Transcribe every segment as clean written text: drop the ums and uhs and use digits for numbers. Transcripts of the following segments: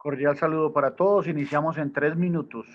Cordial saludo para todos. Iniciamos en 3 minutos.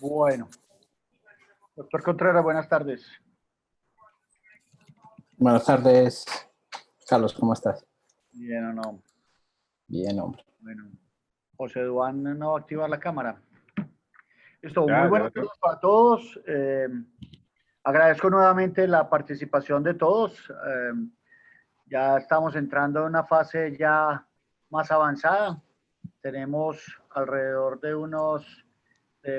Bueno, doctor Contreras, buenas tardes. Buenas tardes, Carlos, ¿cómo estás? Bien o no. Bien, hombre. Bueno, José Duan no va a activar la cámara. Listo, Ya, muy buenas tardes para todos. Agradezco nuevamente la participación de todos. Ya estamos entrando en una fase ya más avanzada. Tenemos alrededor de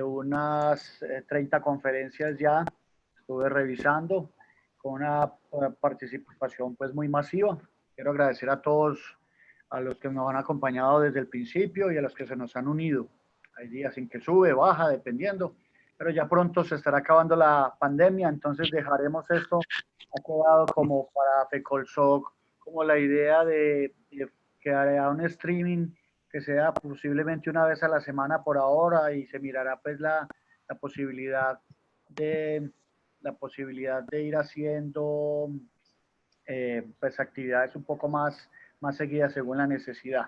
unas 30 conferencias ya. Estuve revisando con una participación pues muy masiva. Quiero agradecer a todos, a los que nos han acompañado desde el principio y a los que se nos han unido. Hay días en que sube, baja, dependiendo, pero ya pronto se estará acabando la pandemia, entonces dejaremos esto. Ha quedado como para FECOLSOC, como la idea de que haya un streaming que sea posiblemente una vez a la semana por ahora, y se mirará pues la posibilidad de ir haciendo pues actividades un poco más seguidas según la necesidad.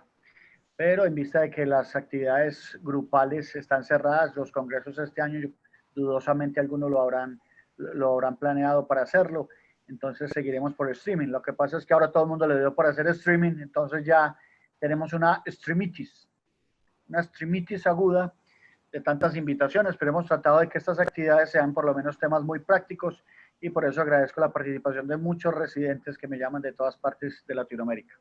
Pero en vista de que las actividades grupales están cerradas, los congresos este año dudosamente algunos lo habrán planeado para hacerlo, entonces seguiremos por streaming. Lo que pasa es que ahora todo el mundo le dio por hacer streaming, entonces ya tenemos una streamitis aguda de tantas invitaciones, pero hemos tratado de que estas actividades sean por lo menos temas muy prácticos, y por eso agradezco la participación de muchos residentes que me llaman de todas partes de Latinoamérica.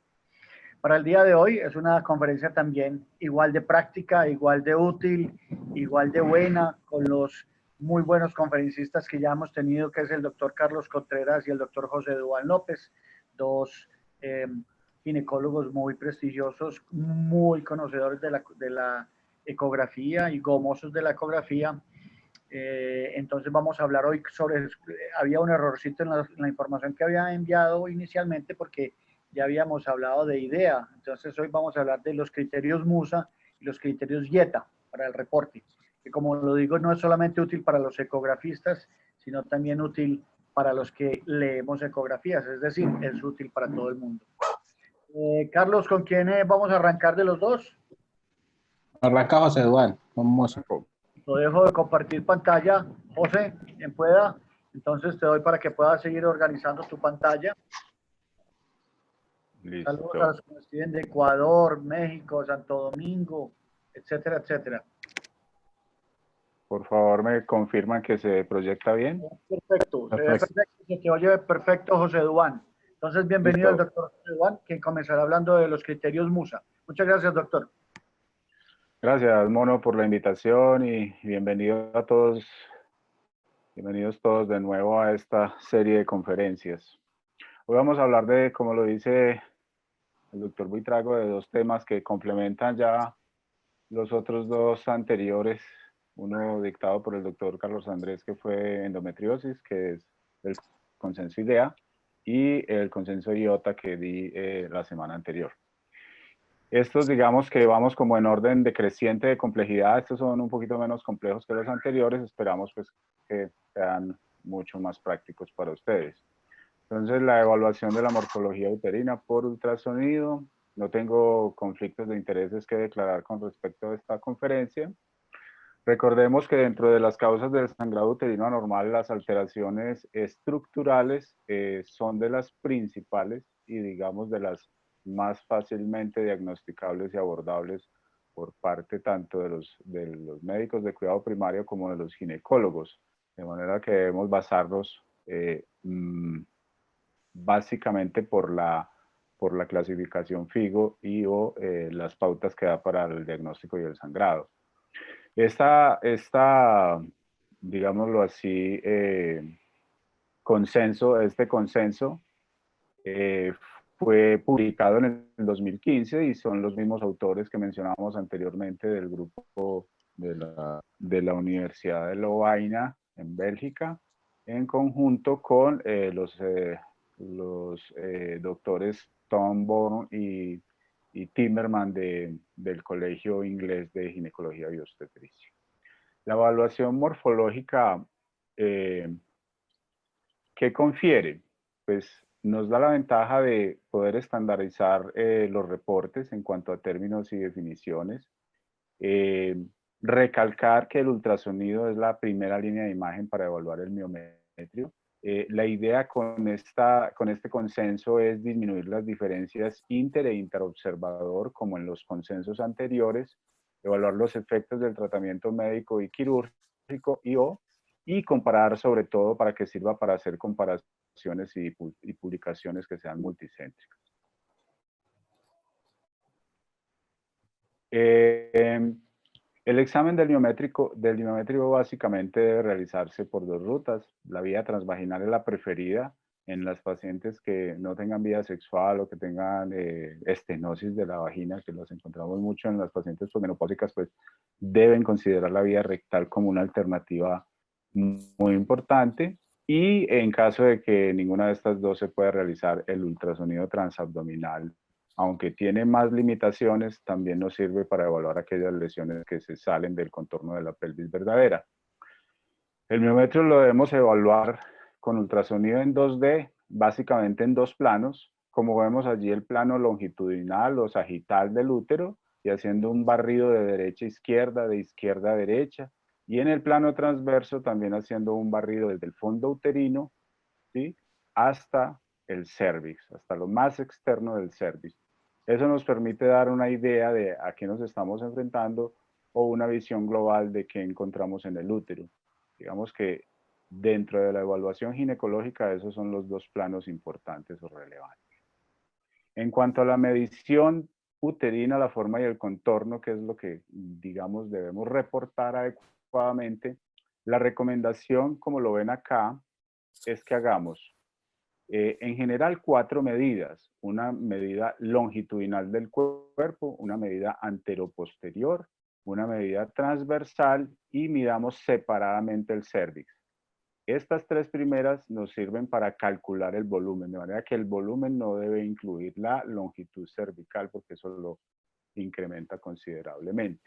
Para el día de hoy es una conferencia también igual de práctica, igual de útil, igual de buena, con los muy buenos conferencistas que ya hemos tenido, que es el doctor Carlos Contreras y el doctor José Duan López, dos ginecólogos muy prestigiosos, muy conocedores de la ecografía y gomosos de la ecografía. Entonces vamos a hablar hoy sobre, había un errorcito en la información que había enviado inicialmente, porque ya habíamos hablado de IDEA, entonces hoy vamos a hablar de los criterios MUSA y los criterios IETA para el reporte, que como lo digo no es solamente útil para los ecografistas, sino también útil para los que leemos ecografías, es decir, es útil para todo el mundo. Carlos, ¿con quién vamos a arrancar de los dos? Arranca José Duan, vamos. Lo dejo de compartir pantalla. José, quien pueda. Entonces te doy para que puedas seguir organizando tu pantalla. Saludos a Listo. los que nos escriben de Ecuador, México, Santo Domingo, etcétera, etcétera. Por favor, me confirman que se proyecta bien. Perfecto, se ve Perfecto. perfecto, se te oye perfecto, José Duan. Entonces, bienvenido el Listo. doctor José Duan, quien comenzará hablando de los criterios MUSA. Muchas gracias, doctor. Gracias, Mono, por la invitación y bienvenido a todos. Bienvenidos todos de nuevo a esta serie de conferencias. Hoy vamos a hablar de, como lo dice el doctor Buitrago, de dos temas que complementan ya los otros dos anteriores. Uno dictado por el doctor Carlos Andrés, que fue endometriosis, que es el consenso IDEA, y el consenso IOTA que di la semana anterior. Estos, digamos que vamos como en orden decreciente de complejidad. Estos son un poquito menos complejos que los anteriores. Esperamos pues que sean mucho más prácticos para ustedes. Entonces, la evaluación de la morfología uterina por ultrasonido. No tengo conflictos de intereses que declarar con respecto a esta conferencia. Recordemos que dentro de las causas del sangrado uterino anormal, las alteraciones estructurales son de las principales y digamos de las más fácilmente diagnosticables y abordables por parte tanto de los médicos de cuidado primario como de los ginecólogos. De manera que debemos basarnos básicamente por la clasificación FIGO y o las pautas que da para el diagnóstico y el sangrado. Esta digámoslo así, este consenso fue publicado en el 2015 y son los mismos autores que mencionábamos anteriormente del grupo de la Universidad de Lovaina en Bélgica, en conjunto con los doctores Tom Bourne y Timmerman del Colegio Inglés de Ginecología y Obstetricia. La evaluación morfológica, ¿qué confiere? Pues nos da la ventaja de poder estandarizar los reportes en cuanto a términos y definiciones. Recalcar que el ultrasonido es la primera línea de imagen para evaluar el miometrio. La idea con este consenso es disminuir las diferencias inter e interobservador, como en los consensos anteriores, evaluar los efectos del tratamiento médico y quirúrgico y comparar sobre todo para que sirva para hacer comparaciones y publicaciones que sean multicéntricas. El examen del miométrico básicamente debe realizarse por dos rutas. La vía transvaginal es la preferida en las pacientes que no tengan vida sexual o que tengan estenosis de la vagina, que los encontramos mucho en las pacientes posmenopáusicas, pues deben considerar la vía rectal como una alternativa muy importante. Y en caso de que ninguna de estas dos se pueda realizar, el ultrasonido transabdominal, aunque tiene más limitaciones, también nos sirve para evaluar aquellas lesiones que se salen del contorno de la pelvis verdadera. El miometrio lo debemos evaluar con ultrasonido en 2D, básicamente en dos planos, como vemos allí el plano longitudinal o sagital del útero, y haciendo un barrido de derecha a izquierda, de izquierda a derecha, y en el plano transverso también haciendo un barrido desde el fondo uterino, ¿sí?, hasta el cérvix, hasta lo más externo del cérvix. Eso nos permite dar una idea de a qué nos estamos enfrentando o una visión global de qué encontramos en el útero. Digamos que dentro de la evaluación ginecológica esos son los dos planos importantes o relevantes. En cuanto a la medición uterina, la forma y el contorno, que es lo que, digamos, debemos reportar adecuadamente, la recomendación, como lo ven acá, es que hagamos en general 4 medidas: una medida longitudinal del cuerpo, una medida anteroposterior, una medida transversal y midamos separadamente el cérvix. Estas 3 primeras nos sirven para calcular el volumen, de manera que el volumen no debe incluir la longitud cervical porque eso lo incrementa considerablemente.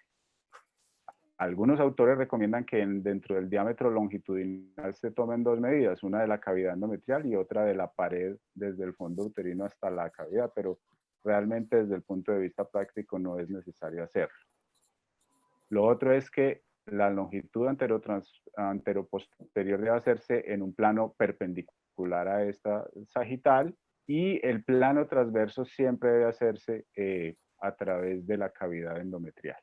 Algunos autores recomiendan que dentro del diámetro longitudinal se tomen 2 medidas, una de la cavidad endometrial y otra de la pared desde el fondo uterino hasta la cavidad, pero realmente desde el punto de vista práctico no es necesario hacerlo. Lo otro es que la longitud anteroposterior debe hacerse en un plano perpendicular a esta sagital, y el plano transverso siempre debe hacerse a través de la cavidad endometrial.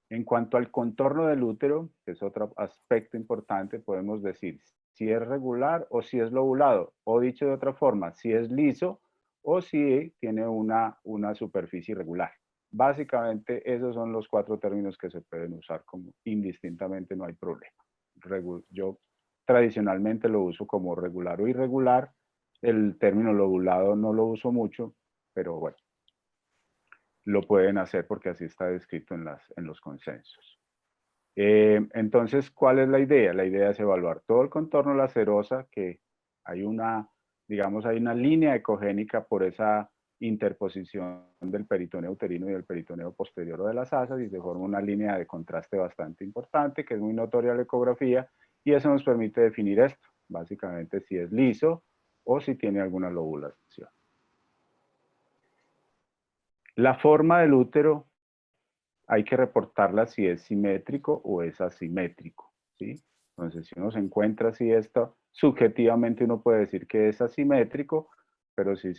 En cuanto al contorno del útero, que es otro aspecto importante, podemos decir si es regular o si es lobulado, o dicho de otra forma, si es liso o si tiene una superficie irregular. Básicamente esos son los 4 términos que se pueden usar como indistintamente, no hay problema. Yo tradicionalmente lo uso como regular o irregular. El término lobulado no lo uso mucho, pero bueno, lo pueden hacer porque así está descrito en los consensos. Entonces, ¿cuál es la idea? La idea es evaluar todo el contorno de la serosa, que hay digamos, hay una línea ecogénica por esa interposición del peritoneo uterino y del peritoneo posterior o de las asas, y se forma una línea de contraste bastante importante, que es muy notoria en la ecografía, y eso nos permite definir esto, básicamente si es liso o si tiene alguna lobulación. La forma del útero hay que reportarla si es simétrico o es asimétrico, ¿sí? Entonces, si uno se encuentra así, subjetivamente uno puede decir que es asimétrico, pero si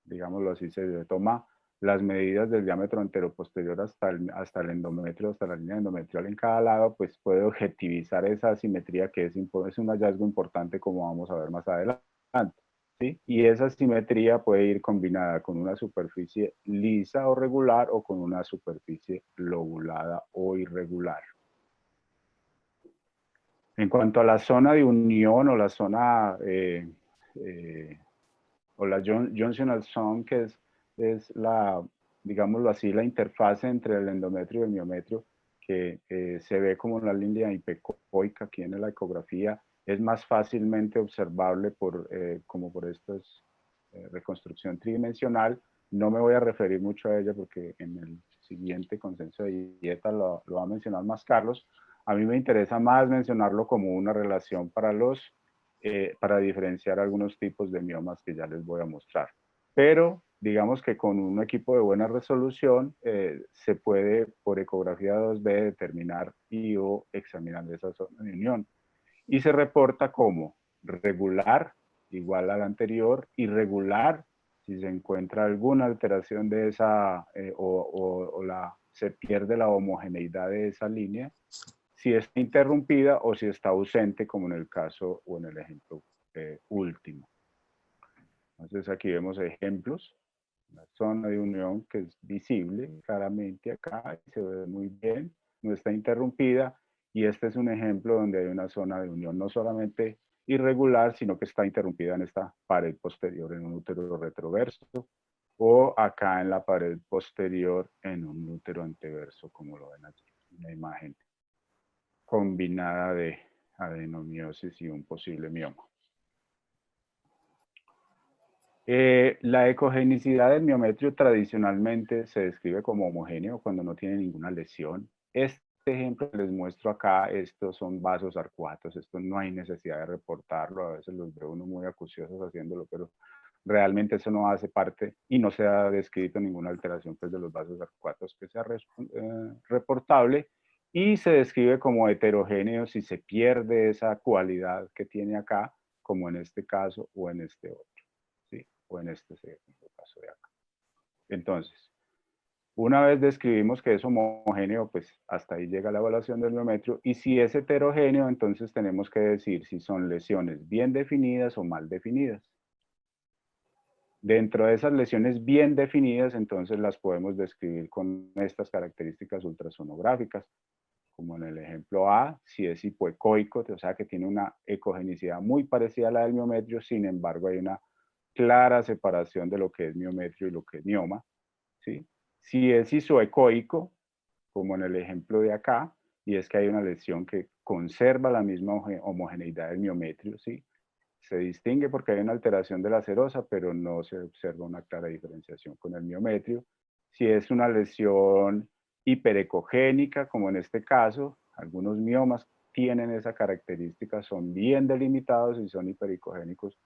digámoslo así, se toma las medidas del diámetro anteroposterior hasta el endometrio, hasta la línea endometrial en cada lado, pues puede objetivizar esa asimetría, que es un hallazgo importante, como vamos a ver más adelante. ¿Sí? Y esa simetría puede ir combinada con una superficie lisa o regular, o con una superficie lobulada o irregular. En cuanto a la zona de unión o la zona o la junctional zone, que es la, digámoslo así, la interfase entre el endometrio y el miometrio, que se ve como una línea hipecoica aquí en la ecografía, es más fácilmente observable como por esta reconstrucción tridimensional. No me voy a referir mucho a ella porque en el siguiente consenso de dieta lo va a mencionar más Carlos. A mí me interesa más mencionarlo como una relación para diferenciar algunos tipos de miomas que ya les voy a mostrar. Pero digamos que con un equipo de buena resolución se puede por ecografía 2D determinar o examinar esa zona de unión. Y se reporta como regular, igual al anterior, irregular, si se encuentra alguna alteración de esa se pierde la homogeneidad de esa línea, si está interrumpida o si está ausente, como en el caso o en el ejemplo último. Entonces aquí vemos ejemplos. La zona de unión que es visible claramente acá, se ve muy bien, no está interrumpida, y este es un ejemplo donde hay una zona de unión no solamente irregular, sino que está interrumpida en esta pared posterior en un útero retroverso, o acá en la pared posterior en un útero anteverso, como lo ven aquí, una imagen combinada de adenomiosis y un posible mioma. La ecogenicidad del miometrio tradicionalmente se describe como homogéneo cuando no tiene ninguna lesión. Este ejemplo que les muestro acá, estos son vasos arcuatos, esto no hay necesidad de reportarlo, a veces los ve uno muy acuciosos haciéndolo, pero realmente eso no hace parte y no se ha descrito ninguna alteración pues, de los vasos arcuatos que sea reportable, y se describe como heterogéneo si se pierde esa cualidad que tiene acá, como en este caso o en este otro. ¿Sí? O en este segundo caso de acá. Entonces, una vez describimos que es homogéneo, pues hasta ahí llega la evaluación del miometrio, y si es heterogéneo, entonces tenemos que decir si son lesiones bien definidas o mal definidas. Dentro de esas lesiones bien definidas, entonces las podemos describir con estas características ultrasonográficas, como en el ejemplo A, si es hipoecoico, o sea que tiene una ecogenicidad muy parecida a la del miometrio, sin embargo hay una clara separación de lo que es miometrio y lo que es mioma, ¿sí? Si es isoecoico, como en el ejemplo de acá, y es que hay una lesión que conserva la misma homogeneidad del miometrio, ¿sí? Se distingue porque hay una alteración de la serosa, pero no se observa una clara diferenciación con el miometrio. Si es una lesión hiperecogénica, como en este caso, algunos miomas tienen esa característica, son bien delimitados y son hiperecogénicos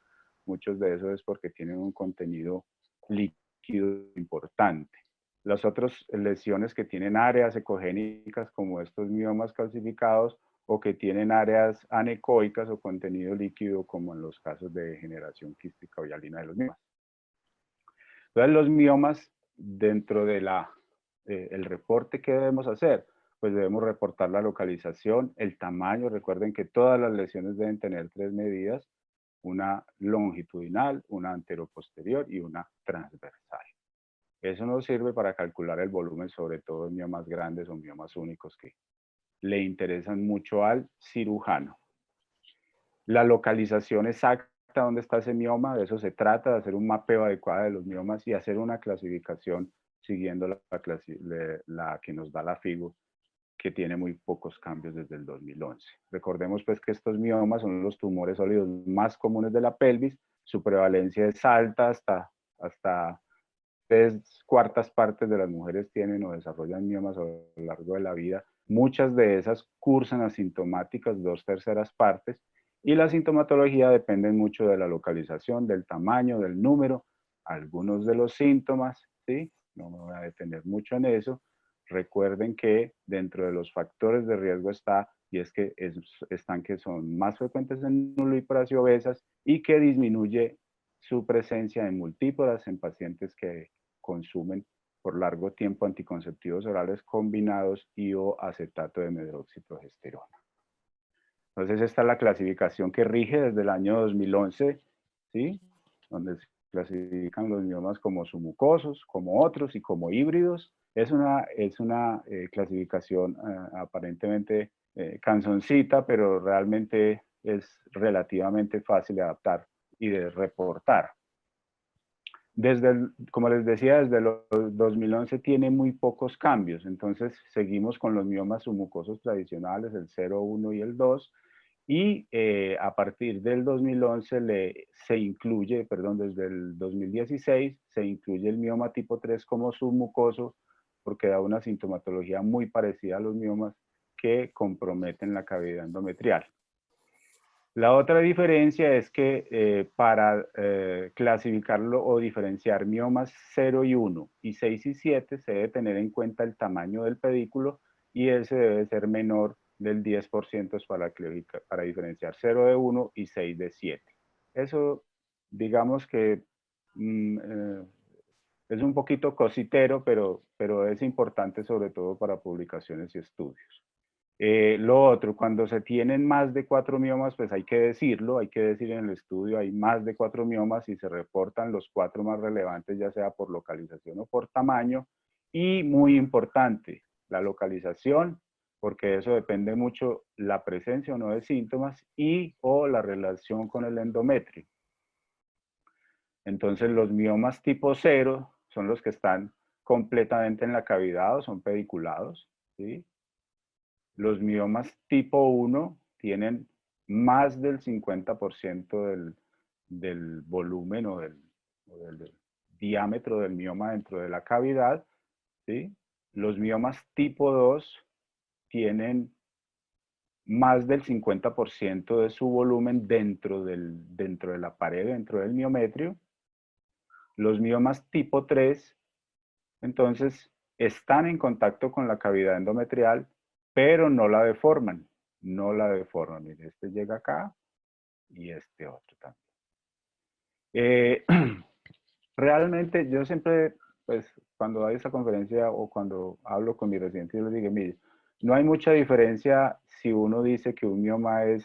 muchos de esos es porque tienen un contenido líquido importante. Las otras lesiones que tienen áreas ecogénicas, como estos miomas calcificados, o que tienen áreas anecoicas o contenido líquido, como en los casos de degeneración quística o hialina de los miomas. Entonces, los miomas, dentro de el reporte que debemos hacer, pues debemos reportar la localización, el tamaño. Recuerden que todas las lesiones deben tener 3 medidas, una longitudinal, una anteroposterior y una transversal. Eso nos sirve para calcular el volumen, sobre todo en miomas grandes o miomas únicos que le interesan mucho al cirujano. La localización exacta donde está ese mioma, de eso se trata, de hacer un mapeo adecuado de los miomas y hacer una clasificación siguiendo la que nos da la FIGO, que tiene muy pocos cambios desde el 2011. Recordemos pues que estos miomas son los tumores sólidos más comunes de la pelvis, su prevalencia es alta, hasta 3/4 partes de las mujeres tienen o desarrollan miomas a lo largo de la vida. Muchas de esas cursan asintomáticas, 2/3 partes, y la sintomatología depende mucho de la localización, del tamaño, del número, algunos de los síntomas, ¿sí? No me voy a detener mucho en eso. Recuerden que dentro de los factores de riesgo están que son más frecuentes en nulíparas y obesas y que disminuye su presencia en multíporas en pacientes que consumen por largo tiempo anticonceptivos orales combinados y o acetato de medroxiprogesterona. Entonces esta es la clasificación que rige desde el año 2011, ¿sí? Donde se clasifican los miomas como submucosos, como otros y como híbridos. Es una clasificación aparentemente canzoncita, pero realmente es relativamente fácil de adaptar y de reportar. Como les decía, desde el 2011 tiene muy pocos cambios, entonces seguimos con los miomas submucosos tradicionales, el 0, 1 y el 2, y a partir del 2011 desde el 2016 se incluye el mioma tipo 3 como submucoso porque da una sintomatología muy parecida a los miomas que comprometen la cavidad endometrial. La otra diferencia es que para clasificarlo o diferenciar miomas 0 y 1 y 6 y 7 se debe tener en cuenta el tamaño del pedículo y ese debe ser menor del 10% para diferenciar 0 de 1 y 6 de 7. Eso digamos que es un poquito cositero, pero es importante sobre todo para publicaciones y estudios. Lo otro, cuando se tienen más de 4 miomas, pues hay que decirlo, hay que decir en el estudio, hay más de 4 miomas y se reportan los 4 más relevantes, ya sea por localización o por tamaño. Y muy importante, la localización, porque eso depende mucho la presencia o no de síntomas y o la relación con el endometrio. Entonces los miomas tipo 0 son los que están completamente en la cavidad o son pediculados, ¿sí? Los miomas tipo 1 tienen más del 50% del volumen o del diámetro del mioma dentro de la cavidad, ¿sí? Los miomas tipo 2 tienen más del 50% de su volumen dentro de la pared, dentro del miometrio. Los miomas tipo 3, entonces, están en contacto con la cavidad endometrial, pero no la deforman. No la deforman. Mire, este llega acá y este otro también. Realmente, yo siempre, pues, cuando doy esa conferencia o cuando hablo con mis residentes, yo les digo, mire, no hay mucha diferencia si uno dice que un mioma es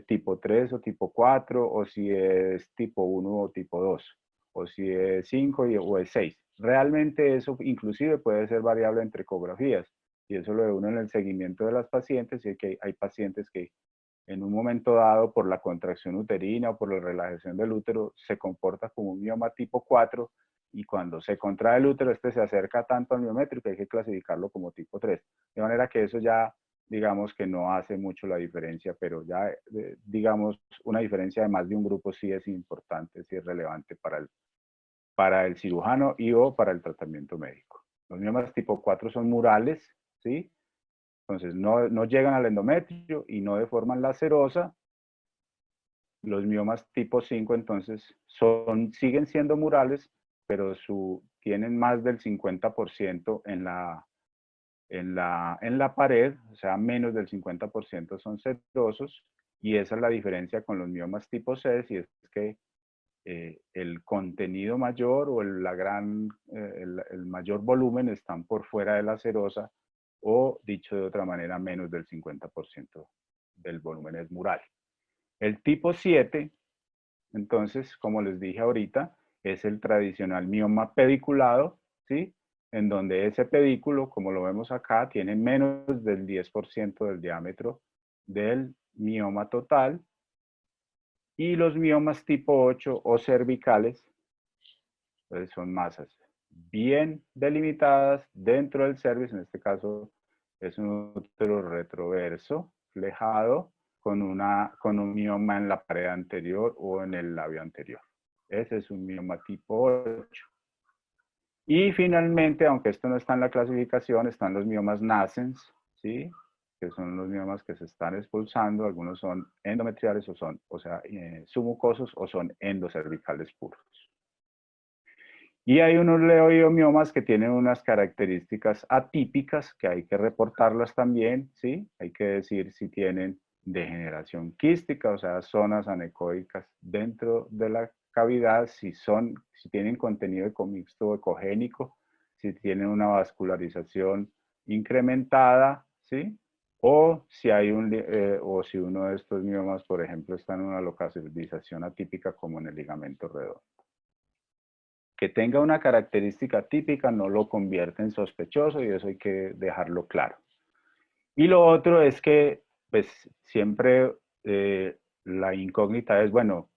tipo 3 o tipo 4, o si es tipo 1 o tipo 2, o si es 5 o es 6. Realmente eso inclusive puede ser variable entre ecografías, y eso lo ve uno en el seguimiento de las pacientes, y que hay pacientes que en un momento dado, por la contracción uterina o por la relajación del útero, se comporta como un mioma tipo 4 y cuando se contrae el útero, este se acerca tanto al miometrio que hay que clasificarlo como tipo 3. De manera que eso ya, digamos que no hace mucho la diferencia, pero ya, digamos, una diferencia de más de un grupo sí es importante, sí es relevante para el cirujano y o para el tratamiento médico. Los miomas tipo 4 son murales, ¿sí? Entonces no llegan al endometrio y no deforman la serosa. Los miomas tipo 5 entonces siguen siendo murales, pero tienen más del 50% en la pared, o sea, menos del 50% son sedosos, y esa es la diferencia con los miomas tipo 6, y es que el contenido mayor o el mayor volumen están por fuera de la cerosa, o dicho de otra manera, menos del 50% del volumen es mural. El tipo 7, entonces, como les dije ahorita, es el tradicional mioma pediculado, ¿sí? En donde ese pedículo, como lo vemos acá, tiene menos del 10% del diámetro del mioma total. Y los miomas tipo 8 o cervicales, pues son masas bien delimitadas dentro del cervix. En este caso es un útero retroverso, flejado, con un mioma en la pared anterior o en el labio anterior. Ese es un mioma tipo 8. Y finalmente, aunque esto no está en la clasificación, están los miomas nascens, ¿sí? Que son los miomas que se están expulsando. Algunos son endometriales submucosos, o son endocervicales puros. Y hay unos leoidomiomas que tienen unas características atípicas que hay que reportarlas también, ¿sí? Hay que decir si tienen degeneración quística, o sea, zonas anecoicas dentro de la cavidad, si tienen contenido ecomixto o ecogénico, si tienen una vascularización incrementada, ¿sí? O si si uno de estos miomas, por ejemplo, está en una localización atípica como en el ligamento redondo. Que tenga una característica típica no lo convierte en sospechoso, y eso hay que dejarlo claro. Y lo otro es que, pues, siempre la incógnita es, bueno,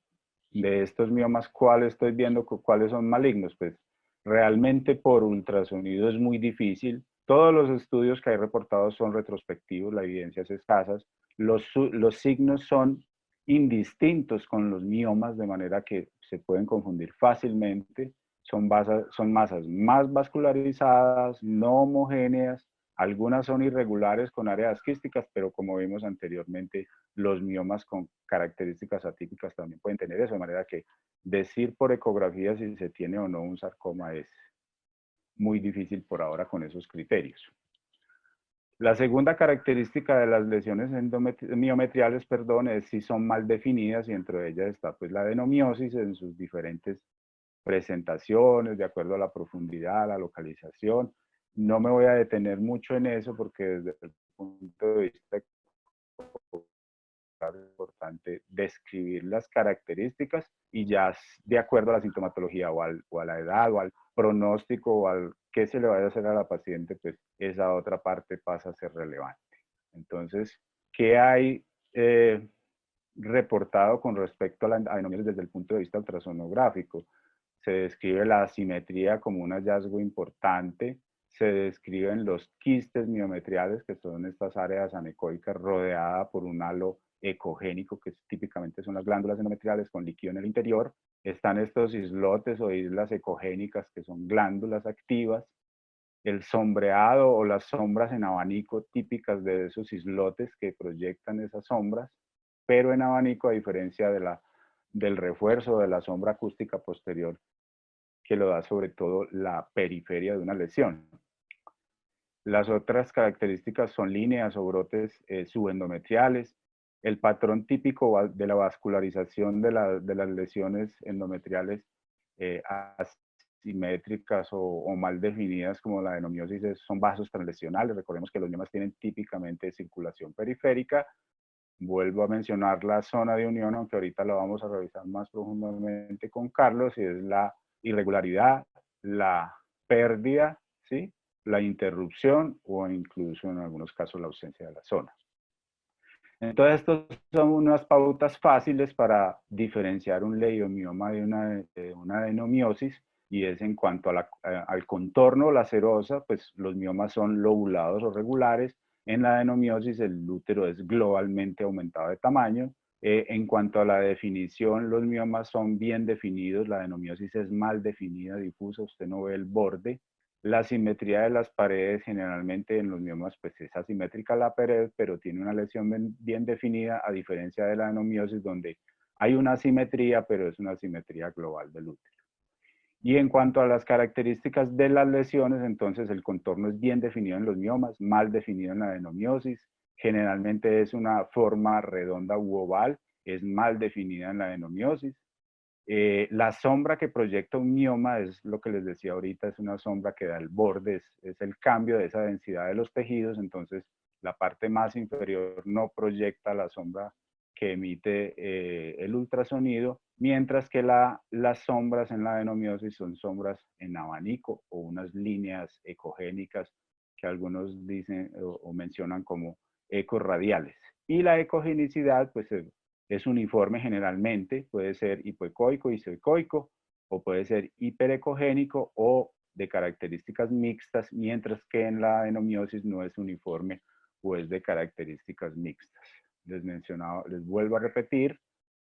de estos miomas, ¿cuáles estoy viendo, cuáles son malignos? Pues, realmente por ultrasonido es muy difícil. Todos los estudios que hay reportados son retrospectivos, la evidencia es escasa. Los signos son indistintos con los miomas, de manera que se pueden confundir fácilmente. Son masas más vascularizadas, no homogéneas, algunas son irregulares con áreas quísticas, pero como vimos anteriormente, los miomas con características atípicas también pueden tener eso, de manera que decir por ecografía si se tiene o no un sarcoma es muy difícil por ahora con esos criterios. La segunda característica de las lesiones miometriales, es si son mal definidas, y entre ellas está pues la adenomiosis en sus diferentes presentaciones, de acuerdo a la profundidad, la localización. No me voy a detener mucho en eso porque desde el punto de vista es importante describir las características, y ya de acuerdo a la sintomatología o a la edad o al pronóstico o al qué se le vaya a hacer a la paciente, pues esa otra parte pasa a ser relevante. Entonces, ¿qué hay reportado con respecto a la adenomiosis desde el punto de vista ultrasonográfico? Se describe la asimetría como un hallazgo importante, se describen los quistes miometriales, que son estas áreas anecoicas rodeadas por un halo ecogénico, que típicamente son las glándulas endometriales con líquido en el interior. Están estos islotes o islas ecogénicas, que son glándulas activas. El sombreado o las sombras en abanico típicas de esos islotes que proyectan esas sombras, pero en abanico, a diferencia del refuerzo de la sombra acústica posterior, que lo da sobre todo la periferia de una lesión. Las otras características son líneas o brotes subendometriales. El patrón típico de la vascularización de las lesiones endometriales asimétricas o mal definidas, como la adenomiosis, son vasos translesionales. Recordemos que los miomas tienen típicamente circulación periférica. Vuelvo a mencionar la zona de unión, aunque ahorita la vamos a revisar más profundamente con Carlos, y es la irregularidad, la pérdida, ¿sí? La interrupción o incluso en algunos casos la ausencia de la zona. Entonces, estos son unas pautas fáciles para diferenciar un leiomioma de una adenomiosis, y es en cuanto al contorno, la serosa, pues los miomas son lobulados o regulares. En la adenomiosis el útero es globalmente aumentado de tamaño. En cuanto a la definición, los miomas son bien definidos, la adenomiosis es mal definida, difusa, usted no ve el borde. La simetría de las paredes, generalmente en los miomas, pues es asimétrica la pared, pero tiene una lesión bien definida, a diferencia de la adenomiosis, donde Hay una asimetría, pero es una asimetría global del útero. Y en cuanto a las características de las lesiones, entonces el contorno es bien definido en los miomas, mal definido en la adenomiosis. Generalmente es una forma redonda u oval, es mal definida en la adenomiosis. La sombra que proyecta un mioma es lo que les decía ahorita, es una sombra que da el borde, es el cambio de esa densidad de los tejidos, entonces la parte más inferior no proyecta la sombra que emite el ultrasonido, mientras que las sombras en la adenomiosis son sombras en abanico o unas líneas ecogénicas que algunos dicen o mencionan como ecorradiales. Y la ecogenicidad, pues es uniforme generalmente, puede ser hipoecoico y isoecoico, o puede ser hiperecogénico o de características mixtas, mientras que en la adenomiosis no es uniforme o es de características mixtas. Les vuelvo a repetir,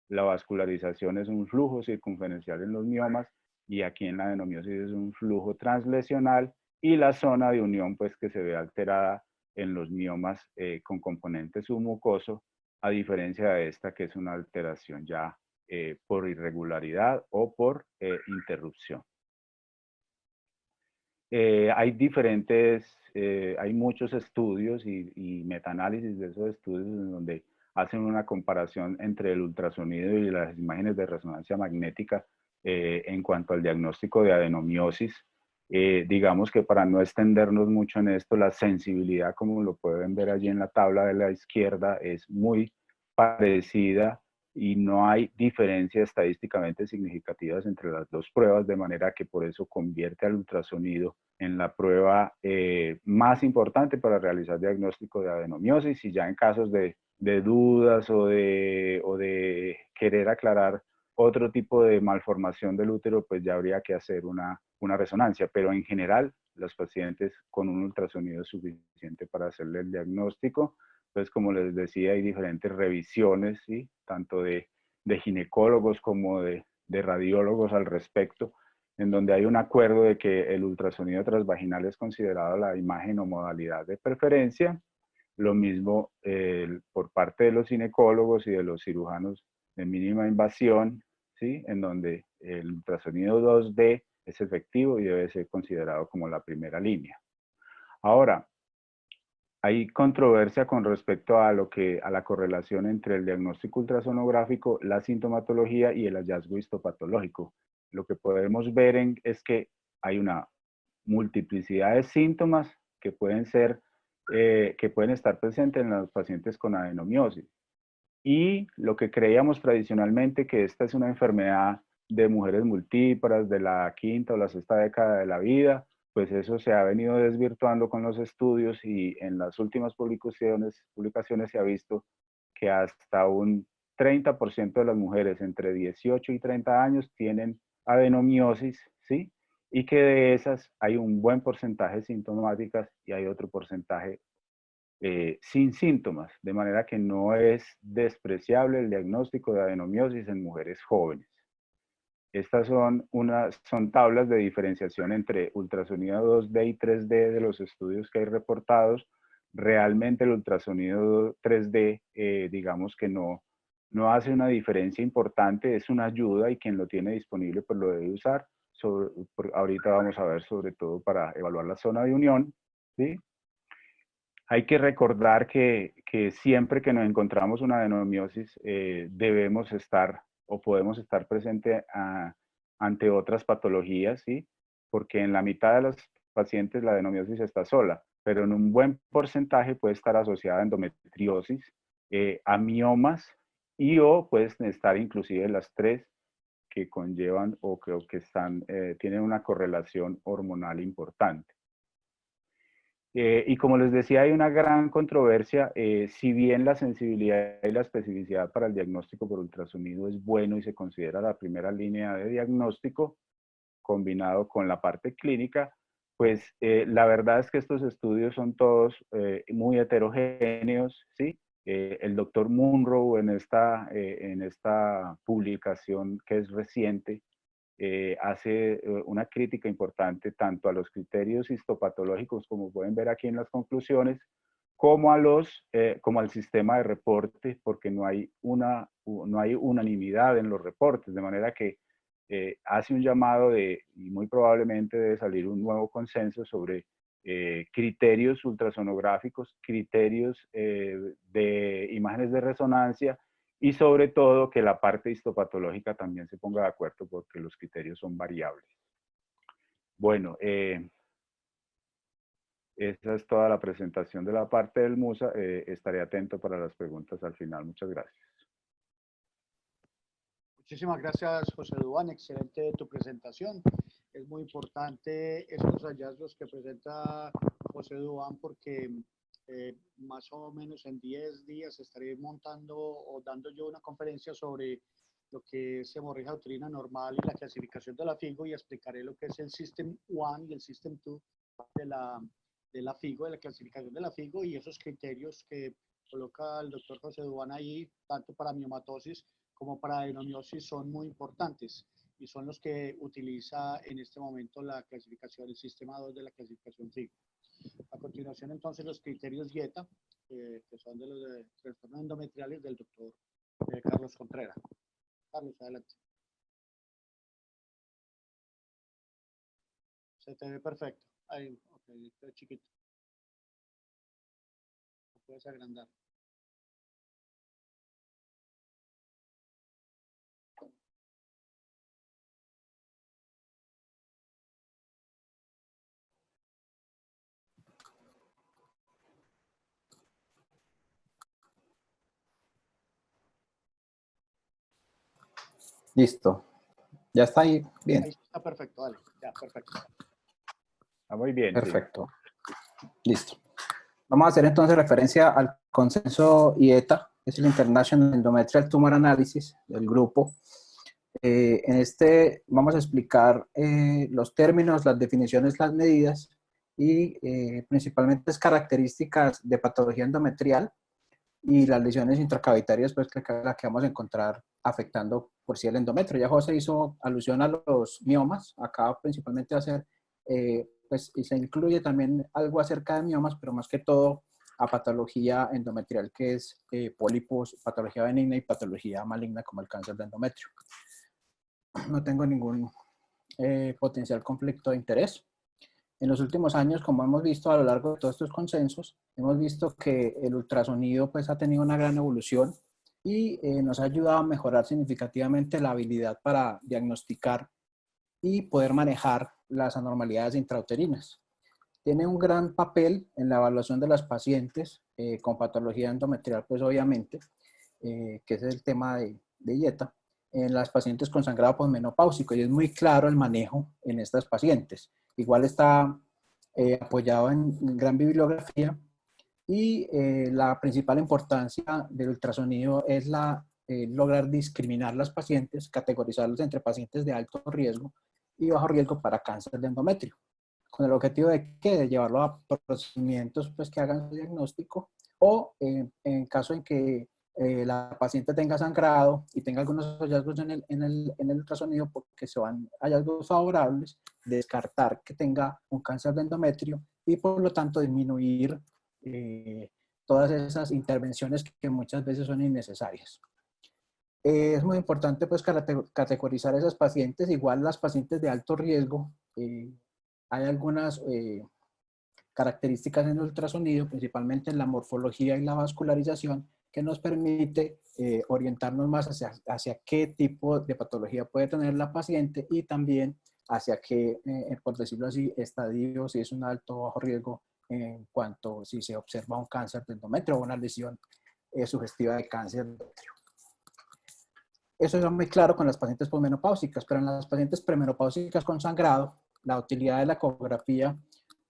la vascularización es un flujo circunferencial en los miomas y aquí en la adenomiosis es un flujo translesional y la zona de unión pues que se ve alterada en los miomas con componente submucoso, a diferencia de esta que es una alteración ya por irregularidad o por interrupción. Hay muchos estudios y metaanálisis de esos estudios en donde hacen una comparación entre el ultrasonido y las imágenes de resonancia magnética en cuanto al diagnóstico de adenomiosis. Digamos que para no extendernos mucho en esto, la sensibilidad, como lo pueden ver allí en la tabla de la izquierda, es muy parecida y no hay diferencias estadísticamente significativas entre las dos pruebas, de manera que por eso convierte al ultrasonido en la prueba más importante para realizar diagnóstico de adenomiosis, y ya en casos de dudas o de querer aclarar otro tipo de malformación del útero, pues ya habría que hacer una resonancia, pero en general los pacientes con un ultrasonido es suficiente para hacerle el diagnóstico. Entonces, como les decía, hay diferentes revisiones, ¿sí? Tanto de ginecólogos como de radiólogos al respecto, en donde hay un acuerdo de que el ultrasonido transvaginal es considerado la imagen o modalidad de preferencia. Lo mismo por parte de los ginecólogos y de los cirujanos de mínima invasión, ¿sí? En donde el ultrasonido 2D es efectivo y debe ser considerado como la primera línea. Ahora, hay controversia con respecto a la correlación entre el diagnóstico ultrasonográfico, la sintomatología y el hallazgo histopatológico. Lo que podemos ver es que hay una multiplicidad de síntomas que pueden estar presentes en los pacientes con adenomiosis. Y lo que creíamos tradicionalmente, que esta es una enfermedad de mujeres multíparas de la quinta o la sexta década de la vida, pues eso se ha venido desvirtuando con los estudios, y en las últimas publicaciones se ha visto que hasta un 30% de las mujeres entre 18 y 30 años tienen adenomiosis, ¿sí? Y que de esas hay un buen porcentaje sintomáticas y hay otro porcentaje sin síntomas, de manera que no es despreciable el diagnóstico de adenomiosis en mujeres jóvenes. Estas son tablas de diferenciación entre ultrasonido 2D y 3D de los estudios que hay reportados. Realmente el ultrasonido 3D, digamos que no hace una diferencia importante, es una ayuda y quien lo tiene disponible pues lo debe usar. Ahorita vamos a ver sobre todo para evaluar la zona de unión, ¿sí? Hay que recordar que siempre que nos encontramos una adenomiosis debemos estar o podemos estar presente ante otras patologías, ¿sí? Porque en la mitad de los pacientes la adenomiosis está sola, pero en un buen porcentaje puede estar asociada a endometriosis, a miomas o pueden estar inclusive las tres que conllevan o que tienen una correlación hormonal importante. Y como les decía, hay una gran controversia. Si bien la sensibilidad y la especificidad para el diagnóstico por ultrasonido es bueno y se considera la primera línea de diagnóstico, combinado con la parte clínica, pues la verdad es que estos estudios son todos muy heterogéneos, ¿sí? El doctor Munro en esta publicación que es reciente, hace una crítica importante tanto a los criterios histopatológicos, como pueden ver aquí en las conclusiones, como como al sistema de reporte, porque no hay unanimidad en los reportes, de manera que hace un llamado y muy probablemente debe salir un nuevo consenso sobre criterios ultrasonográficos, criterios de imágenes de resonancia y sobre todo que la parte histopatológica también se ponga de acuerdo porque los criterios son variables. Bueno, esa es toda la presentación de la parte del MUSA. Estaré atento para las preguntas al final. Muchas gracias. Muchísimas gracias, José Duván. Excelente tu presentación. Es muy importante estos hallazgos que presenta José Duván porque más o menos en 10 días estaré montando o dando yo una conferencia sobre lo que es hemorragia uterina normal y la clasificación de la FIGO, y explicaré lo que es el System 1 y el System 2 de la FIGO, de la clasificación de la FIGO, y esos criterios que coloca el doctor José Duván ahí, tanto para miomatosis como para adenomiosis, son muy importantes y son los que utiliza en este momento la clasificación, el sistema 2 de la clasificación FIGO. A continuación, entonces, los criterios dieta, que son de los de trastornos endometriales del doctor Carlos Contreras. Carlos, adelante. Se te ve perfecto. Ahí, ok, está chiquito. Lo puedes agrandar. Listo. Ya está ahí. Bien. Ahí está perfecto, dale. Ya, perfecto. Está muy bien. Perfecto. Sí. Listo. Vamos a hacer entonces referencia al consenso IETA, que es el International Endometrial Tumor Analysis del grupo. En este vamos a explicar los términos, las definiciones, las medidas y principalmente las características de patología endometrial y las lesiones intracavitarias, pues que vamos a encontrar afectando por sí el endometrio. Ya José hizo alusión a los miomas, acá principalmente va a ser, pues, y se incluye también algo acerca de miomas, pero más que todo a patología endometrial, que es pólipos, patología benigna y patología maligna como el cáncer de endometrio. No tengo ningún potencial conflicto de interés. En los últimos años, como hemos visto a lo largo de todos estos consensos, hemos visto que el ultrasonido pues, ha tenido una gran evolución y nos ha ayudado a mejorar significativamente la habilidad para diagnosticar y poder manejar las anormalidades intrauterinas. Tiene un gran papel en la evaluación de las pacientes con patología endometrial, pues obviamente, que es el tema de dieta, en las pacientes con sangrado posmenopáusico, y es muy claro el manejo en estas pacientes. Igual está apoyado en gran bibliografía y la principal importancia del ultrasonido es lograr discriminar las pacientes, categorizarlas entre pacientes de alto riesgo y bajo riesgo para cáncer de endometrio, con el objetivo de llevarlo a procedimientos pues, que hagan su diagnóstico o en caso en que la paciente tenga sangrado y tenga algunos hallazgos en el ultrasonido porque se van hallazgos favorables, descartar que tenga un cáncer de endometrio y por lo tanto disminuir todas esas intervenciones que muchas veces son innecesarias. Es muy importante pues categorizar esas pacientes, igual las pacientes de alto riesgo. Hay algunas características en el ultrasonido, principalmente en la morfología y la vascularización, que nos permite orientarnos más hacia qué tipo de patología puede tener la paciente y también hacia qué, por decirlo así, estadio, si es un alto o bajo riesgo en cuanto si se observa un cáncer de endometrio o una lesión sugestiva de cáncer de endometrio. Eso es muy claro con las pacientes posmenopáusicas, pero en las pacientes premenopáusicas con sangrado, la utilidad de la ecografía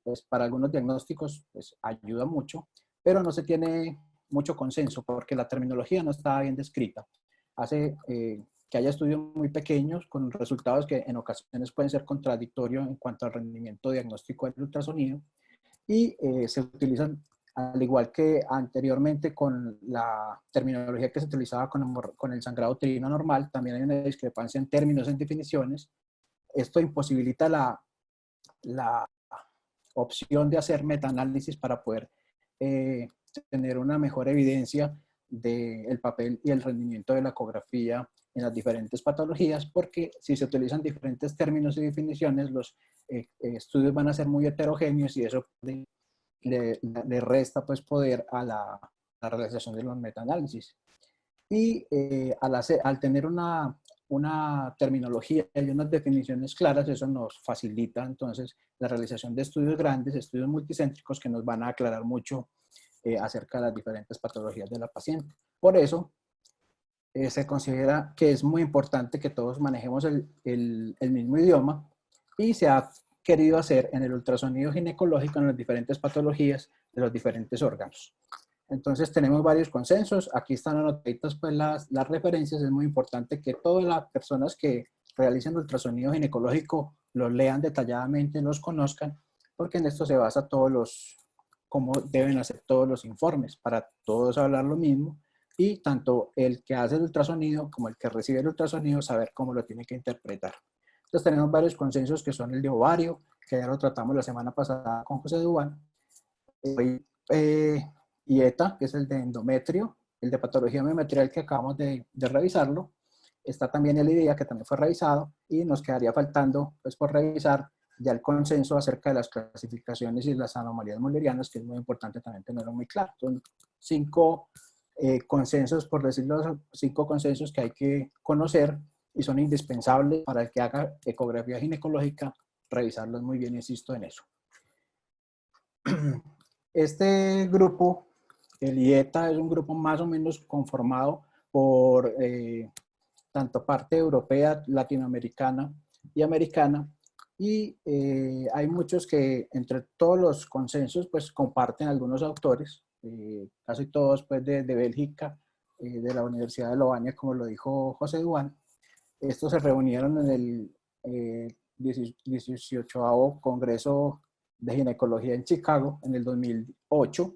pues para algunos diagnósticos pues, ayuda mucho, pero no se tiene mucho consenso porque la terminología no está bien descrita. Hace que haya estudios muy pequeños con resultados que en ocasiones pueden ser contradictorios en cuanto al rendimiento diagnóstico del ultrasonido y se utilizan, al igual que anteriormente con la terminología que se utilizaba con el sangrado uterino normal, también hay una discrepancia en términos, en definiciones. Esto imposibilita la opción de hacer metaanálisis para poder tener una mejor evidencia del papel y el rendimiento de la ecografía en las diferentes patologías, porque si se utilizan diferentes términos y definiciones, los estudios van a ser muy heterogéneos y eso le resta pues poder a la realización de los metaanálisis. Y al tener una terminología y unas definiciones claras, eso nos facilita entonces la realización de estudios grandes, estudios multicéntricos que nos van a aclarar mucho acerca de las diferentes patologías de la paciente. Por eso se considera que es muy importante que todos manejemos el mismo idioma y se ha querido hacer en el ultrasonido ginecológico en las diferentes patologías de los diferentes órganos. Entonces tenemos varios consensos, aquí están anotaditas pues las referencias, es muy importante que todas las personas que realicen ultrasonido ginecológico los lean detalladamente, los conozcan, porque en esto se basa cómo deben hacer todos los informes, para todos hablar lo mismo, y tanto el que hace el ultrasonido como el que recibe el ultrasonido saber cómo lo tiene que interpretar. Entonces tenemos varios consensos que son el de ovario, que ya lo tratamos la semana pasada con José Duván, y ETA, que es el de endometrio, el de patología endometrial que acabamos de revisarlo. Está también el IDEA, que también fue revisado, y nos quedaría faltando pues, por revisar ya el consenso acerca de las clasificaciones y las anomalías mullerianas, que es muy importante también tenerlo muy claro. Son 5 consensos, por decirlo, 5 consensos que hay que conocer y son indispensables para el que haga ecografía ginecológica, revisarlos muy bien, insisto en eso. Este grupo, el IETA, es un grupo más o menos conformado por tanto parte europea, latinoamericana y americana, y hay muchos que entre todos los consensos pues comparten algunos autores, casi todos pues de Bélgica, de la Universidad de Lovaina, como lo dijo José Duván. Estos se reunieron en el 18º Congreso de Ginecología en Chicago en el 2008.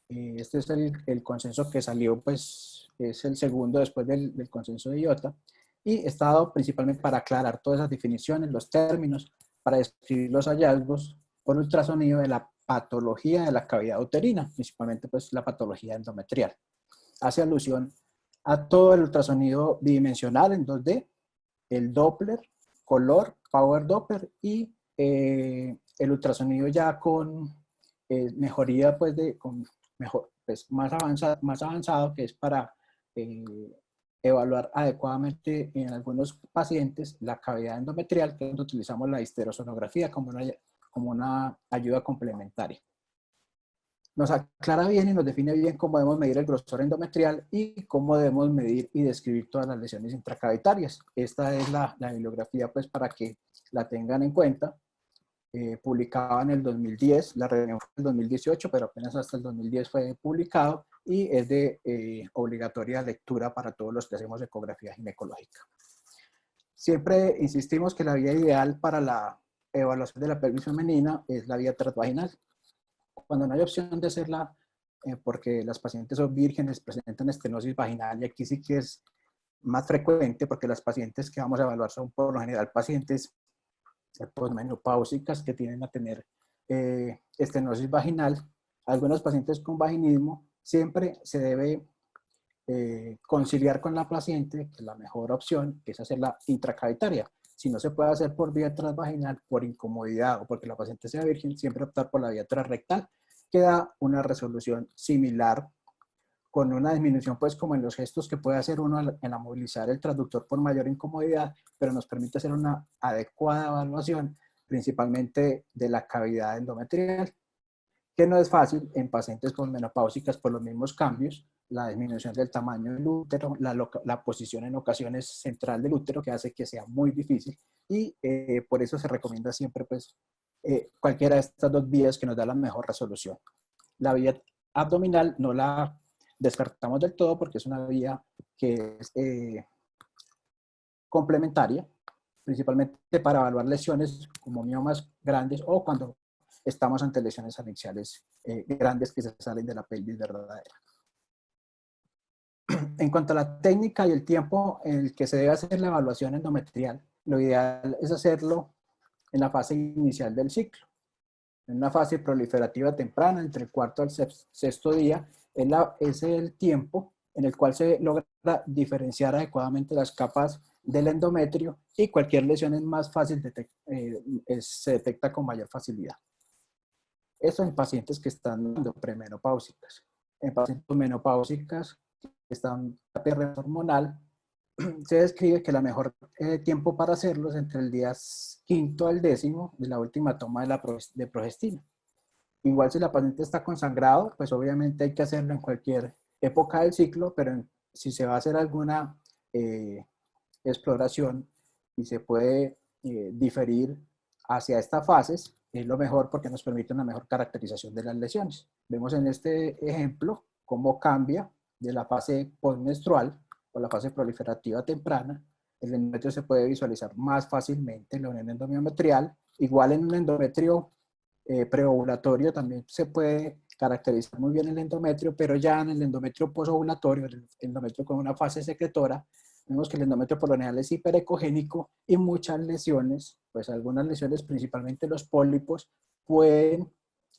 Este es el consenso que salió, pues es el segundo después del consenso de IOTA, y está dado principalmente para aclarar todas esas definiciones, los términos, para describir los hallazgos por ultrasonido de la patología de la cavidad uterina, principalmente pues la patología endometrial. Hace alusión a todo el ultrasonido bidimensional en 2D, el Doppler, color, Power Doppler y el ultrasonido ya con mejoría pues más avanzado, que es para evaluar adecuadamente en algunos pacientes la cavidad endometrial, que utilizamos la histerosonografía como una ayuda complementaria. Nos aclara bien y nos define bien cómo debemos medir el grosor endometrial y cómo debemos medir y describir todas las lesiones intracavitarias. Esta es la bibliografía pues para que la tengan en cuenta. Publicada en el 2010, la reunión fue en el 2018, pero apenas hasta el 2010 fue publicado y es de obligatoria lectura para todos los que hacemos ecografía ginecológica. Siempre insistimos que la vía ideal para la evaluación de la pelvis femenina es la vía transvaginal. Cuando no hay opción de hacerla, porque las pacientes son vírgenes, presentan estenosis vaginal, y aquí sí que es más frecuente porque las pacientes que vamos a evaluar son por lo general pacientes posmenopáusicas que tienden a tener estenosis vaginal. Algunos pacientes con vaginismo, siempre se debe conciliar con la paciente que la mejor opción es hacerla intracavitaria. Si no se puede hacer por vía transvaginal, por incomodidad o porque la paciente sea virgen, siempre optar por la vía transrectal, que da una resolución similar, con una disminución pues como en los gestos que puede hacer uno en movilizar el transductor por mayor incomodidad, pero nos permite hacer una adecuada evaluación principalmente de la cavidad endometrial, que no es fácil en pacientes posmenopáusicas por los mismos cambios, la disminución del tamaño del útero, la posición en ocasiones central del útero, que hace que sea muy difícil, y por eso se recomienda siempre pues cualquiera de estas dos vías que nos da la mejor resolución. La vía abdominal no la descartamos del todo porque es una vía que es complementaria, principalmente para evaluar lesiones como miomas grandes o cuando estamos ante lesiones anexiales grandes que se salen de la pelvis verdadera. En cuanto a la técnica y el tiempo en el que se debe hacer la evaluación endometrial, lo ideal es hacerlo en la fase inicial del ciclo. En una fase proliferativa temprana, entre el cuarto al sexto día, es el tiempo en el cual se logra diferenciar adecuadamente las capas del endometrio y cualquier lesión es más fácil, se detecta con mayor facilidad. Eso en pacientes que están premenopáusicas. En pacientes menopáusicas que están en terapia hormonal, se describe que la mejor tiempo para hacerlo es entre el día quinto al décimo de la última toma de progestina. Igual si la paciente está con sangrado, pues obviamente hay que hacerlo en cualquier época del ciclo, pero si se va a hacer alguna exploración y se puede diferir hacia estas fases, es lo mejor porque nos permite una mejor caracterización de las lesiones. Vemos en este ejemplo cómo cambia de la fase postmenstrual o la fase proliferativa temprana. El endometrio se puede visualizar más fácilmente en la unión endomiometrial. Igual en un endometrio preovulatorio también se puede caracterizar muy bien el endometrio, pero ya en el endometrio posovulatorio, el endometrio con una fase secretora, vemos que el endometrio por lo general es hiperecogénico y muchas lesiones, pues algunas lesiones, principalmente los pólipos, pueden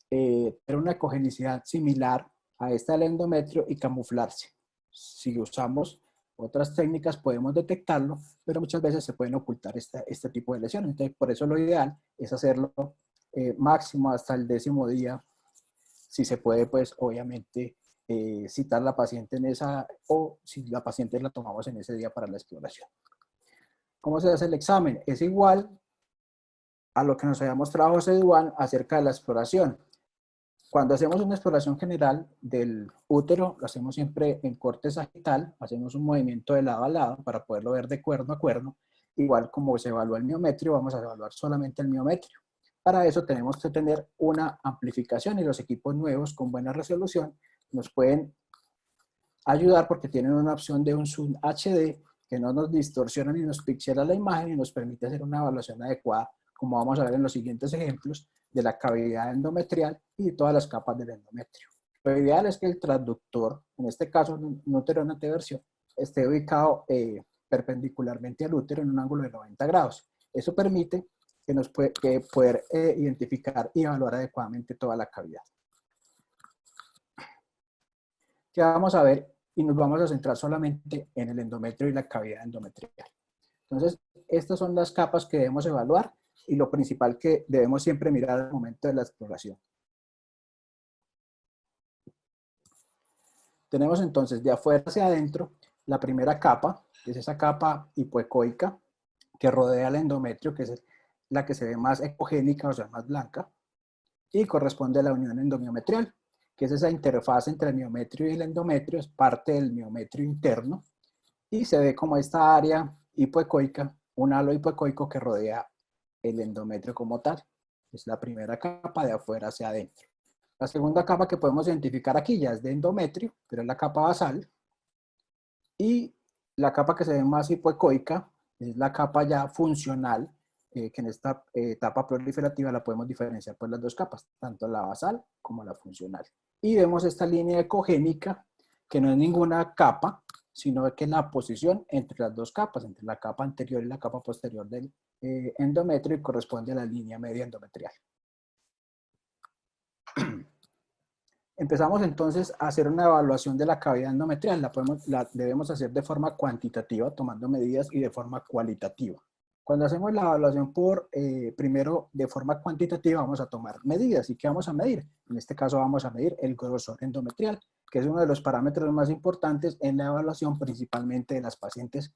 tener una ecogenicidad similar a esta del endometrio y camuflarse. Si usamos otras técnicas podemos detectarlo, pero muchas veces se pueden ocultar este tipo de lesiones. Entonces, por eso lo ideal es hacerlo máximo hasta el 10º día. Si se puede, pues obviamente citar a la paciente en esa, o si la paciente la tomamos en ese día para la exploración. ¿Cómo se hace el examen? Es igual a lo que nos había mostrado José Duan acerca de la exploración. Cuando hacemos una exploración general del útero, lo hacemos siempre en corte sagital, hacemos un movimiento de lado a lado para poderlo ver de cuerno a cuerno. Igual como se evalúa el miometrio, vamos a evaluar solamente el miometrio. Para eso tenemos que tener una amplificación y los equipos nuevos con buena resolución nos pueden ayudar porque tienen una opción de un Zoom HD que no nos distorsiona ni nos pixela la imagen y nos permite hacer una evaluación adecuada, como vamos a ver en los siguientes ejemplos, de la cavidad endometrial y todas las capas del endometrio. Lo ideal es que el transductor, en este caso un útero en anteversión, esté ubicado perpendicularmente al útero en un ángulo de 90 grados. Eso permite que nos poder identificar y evaluar adecuadamente toda la cavidad. ¿Qué vamos a ver? Y nos vamos a centrar solamente en el endometrio y la cavidad endometrial. Entonces, estas son las capas que debemos evaluar y lo principal que debemos siempre mirar al momento de la exploración. Tenemos entonces de afuera hacia adentro la primera capa, que es esa capa hipoecoica que rodea el endometrio, que es la que se ve más ecogénica, o sea, más blanca, y corresponde a la unión endomiometrial, que es esa interfaz entre el miometrio y el endometrio, es parte del miometrio interno, y se ve como esta área hipoecoica, un halo hipoecoico que rodea el endometrio como tal. Es la primera capa de afuera hacia adentro. La segunda capa que podemos identificar aquí ya es de endometrio, pero es la capa basal. Y la capa que se ve más hipoecoica es la capa ya funcional, que en esta etapa proliferativa la podemos diferenciar por las dos capas, tanto la basal como la funcional. Y vemos esta línea ecogénica, que no es ninguna capa, sino que es la posición entre las dos capas, entre la capa anterior y la capa posterior del endometrio, y corresponde a la línea media endometrial. Empezamos entonces a hacer una evaluación de la cavidad endometrial. La debemos hacer de forma cuantitativa, tomando medidas, y de forma cualitativa. Cuando hacemos la evaluación primero de forma cuantitativa, vamos a tomar medidas. ¿Y qué vamos a medir? En este caso vamos a medir el grosor endometrial, que es uno de los parámetros más importantes en la evaluación, principalmente de las pacientes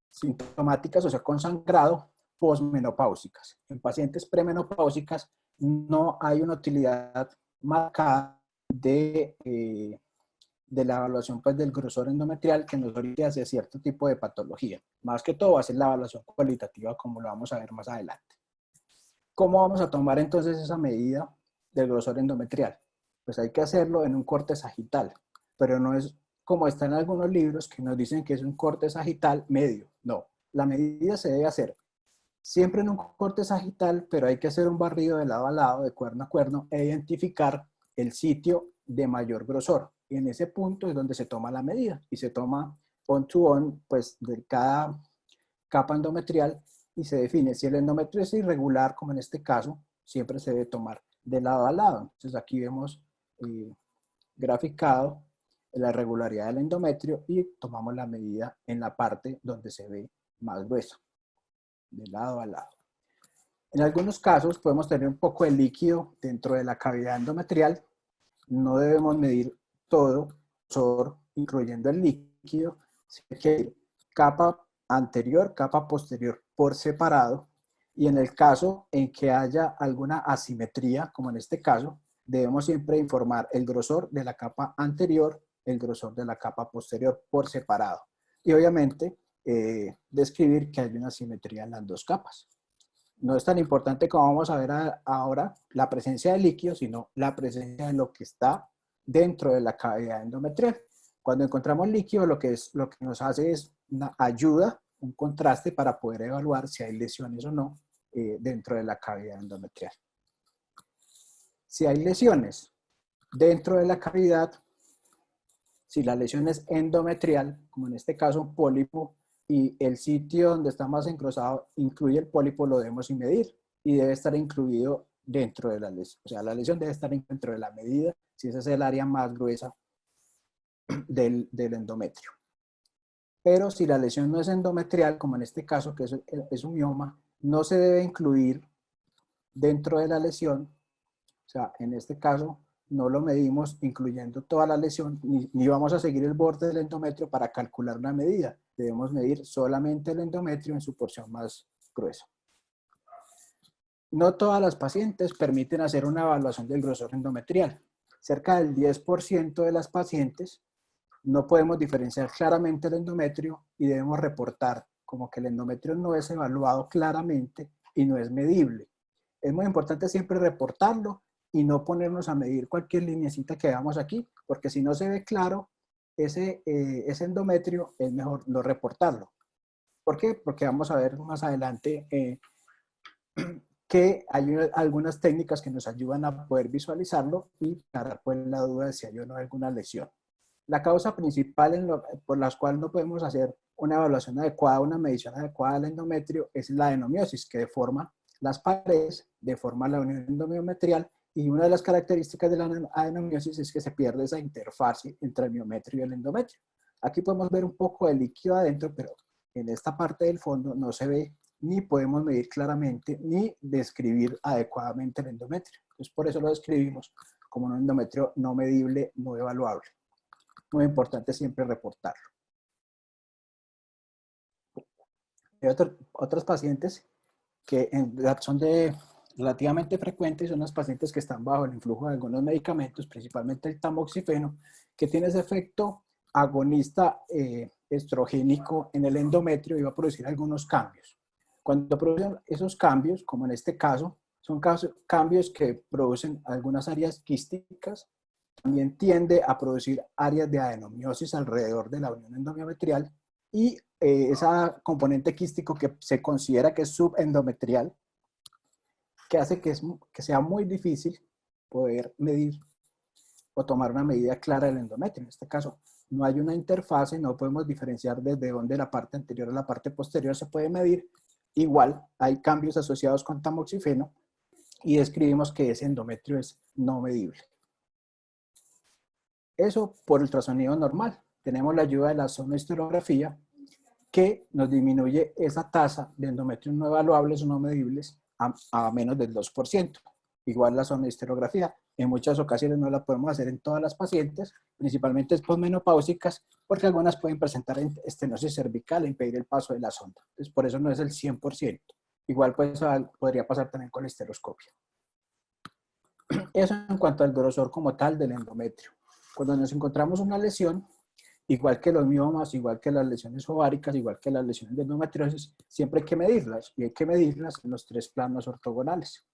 sintomáticas, o sea, con sangrado, posmenopáusicas. En pacientes premenopáusicas no hay una utilidad marcada de la evaluación, pues, del grosor endometrial que nos oriente hacia cierto tipo de patología. Más que todo va a ser la evaluación cualitativa, como lo vamos a ver más adelante. ¿Cómo vamos a tomar entonces esa medida del grosor endometrial? Pues hay que hacerlo en un corte sagital, pero no es como está en algunos libros que nos dicen que es un corte sagital medio. No, la medida se debe hacer siempre en un corte sagital, pero hay que hacer un barrido de lado a lado, de cuerno a cuerno, e identificar el sitio de mayor grosor. Y en ese punto es donde se toma la medida y se toma on to on, pues, de cada capa endometrial, y se define si el endometrio es irregular, como en este caso, siempre se debe tomar de lado a lado. Entonces aquí vemos graficado la irregularidad del endometrio y tomamos la medida en la parte donde se ve más grueso, de lado a lado. En algunos casos podemos tener un poco de líquido dentro de la cavidad endometrial. No debemos medir todo, incluyendo el líquido, sino que capa anterior, capa posterior por separado. Y en el caso en que haya alguna asimetría, como en este caso, debemos siempre informar el grosor de la capa anterior, el grosor de la capa posterior por separado. Y obviamente describir que hay una asimetría en las dos capas. No es tan importante como vamos a ver ahora la presencia de líquido, sino la presencia de lo que está dentro de la cavidad endometrial. Cuando encontramos líquido, lo que nos hace es una ayuda, un contraste para poder evaluar si hay lesiones o no dentro de la cavidad endometrial. Si hay lesiones dentro de la cavidad, si la lesión es endometrial, como en este caso un pólipo, y el sitio donde está más engrosado incluye el pólipo, lo debemos medir y debe estar incluido dentro de la lesión. O sea, la lesión debe estar dentro de la medida, si esa es el área más gruesa del endometrio. Pero si la lesión no es endometrial, como en este caso, que es un mioma, no se debe incluir dentro de la lesión. O sea, en este caso no lo medimos incluyendo toda la lesión, ni vamos a seguir el borde del endometrio para calcular una medida. Debemos medir solamente el endometrio en su porción más gruesa. No todas las pacientes permiten hacer una evaluación del grosor endometrial. Cerca del 10% de las pacientes no podemos diferenciar claramente el endometrio y debemos reportar como que el endometrio no es evaluado claramente y no es medible. Es muy importante siempre reportarlo y no ponernos a medir cualquier lineecita que veamos aquí, porque si no se ve claro ese endometrio, es mejor no reportarlo. ¿Por qué? Porque vamos a ver más adelante que hay algunas técnicas que nos ayudan a poder visualizarlo y aclarar pues la duda de si hay o no alguna lesión. La causa principal por la cual no podemos hacer una evaluación adecuada, una medición adecuada del endometrio es la adenomiosis, que deforma las paredes, deforma la unión endomiometrial, y una de las características de la adenomiosis es que se pierde esa interfase entre el miometrio y el endometrio. Aquí podemos ver un poco de líquido adentro, pero en esta parte del fondo no se ve, ni podemos medir claramente, ni describir adecuadamente el endometrio. Entonces, por eso lo describimos como un endometrio no medible, no evaluable. Muy importante siempre reportarlo. Hay otros pacientes que son relativamente frecuentes, son las pacientes que están bajo el influjo de algunos medicamentos, principalmente el tamoxifeno, que tiene ese efecto agonista estrogénico en el endometrio y va a producir algunos cambios. Cuando producen esos cambios, como en este caso, son cambios que producen algunas áreas quísticas, también tiende a producir áreas de adenomiosis alrededor de la unión endomiometrial y esa componente quístico que se considera que es subendometrial, que hace que sea muy difícil poder medir o tomar una medida clara del endometrio. En este caso, no hay una interfase, no podemos diferenciar desde dónde la parte anterior a la parte posterior se puede medir. Igual, hay cambios asociados con tamoxifeno y describimos que ese endometrio es no medible. Eso por ultrasonido normal. Tenemos la ayuda de la sonohistorografía que nos disminuye esa tasa de endometrios no evaluables o no medibles a menos del 2%. Igual la sonohistorografía, en muchas ocasiones no la podemos hacer en todas las pacientes, principalmente posmenopáusicas, porque algunas pueden presentar estenosis cervical e impedir el paso de la sonda. Entonces, por eso no es el 100%. Igual pues, podría pasar también con la histeroscopia. Eso en cuanto al grosor como tal del endometrio. Cuando nos encontramos una lesión, igual que los miomas, igual que las lesiones ováricas, igual que las lesiones de endometriosis, siempre hay que medirlas, y hay que medirlas en los 3 planos ortogonales.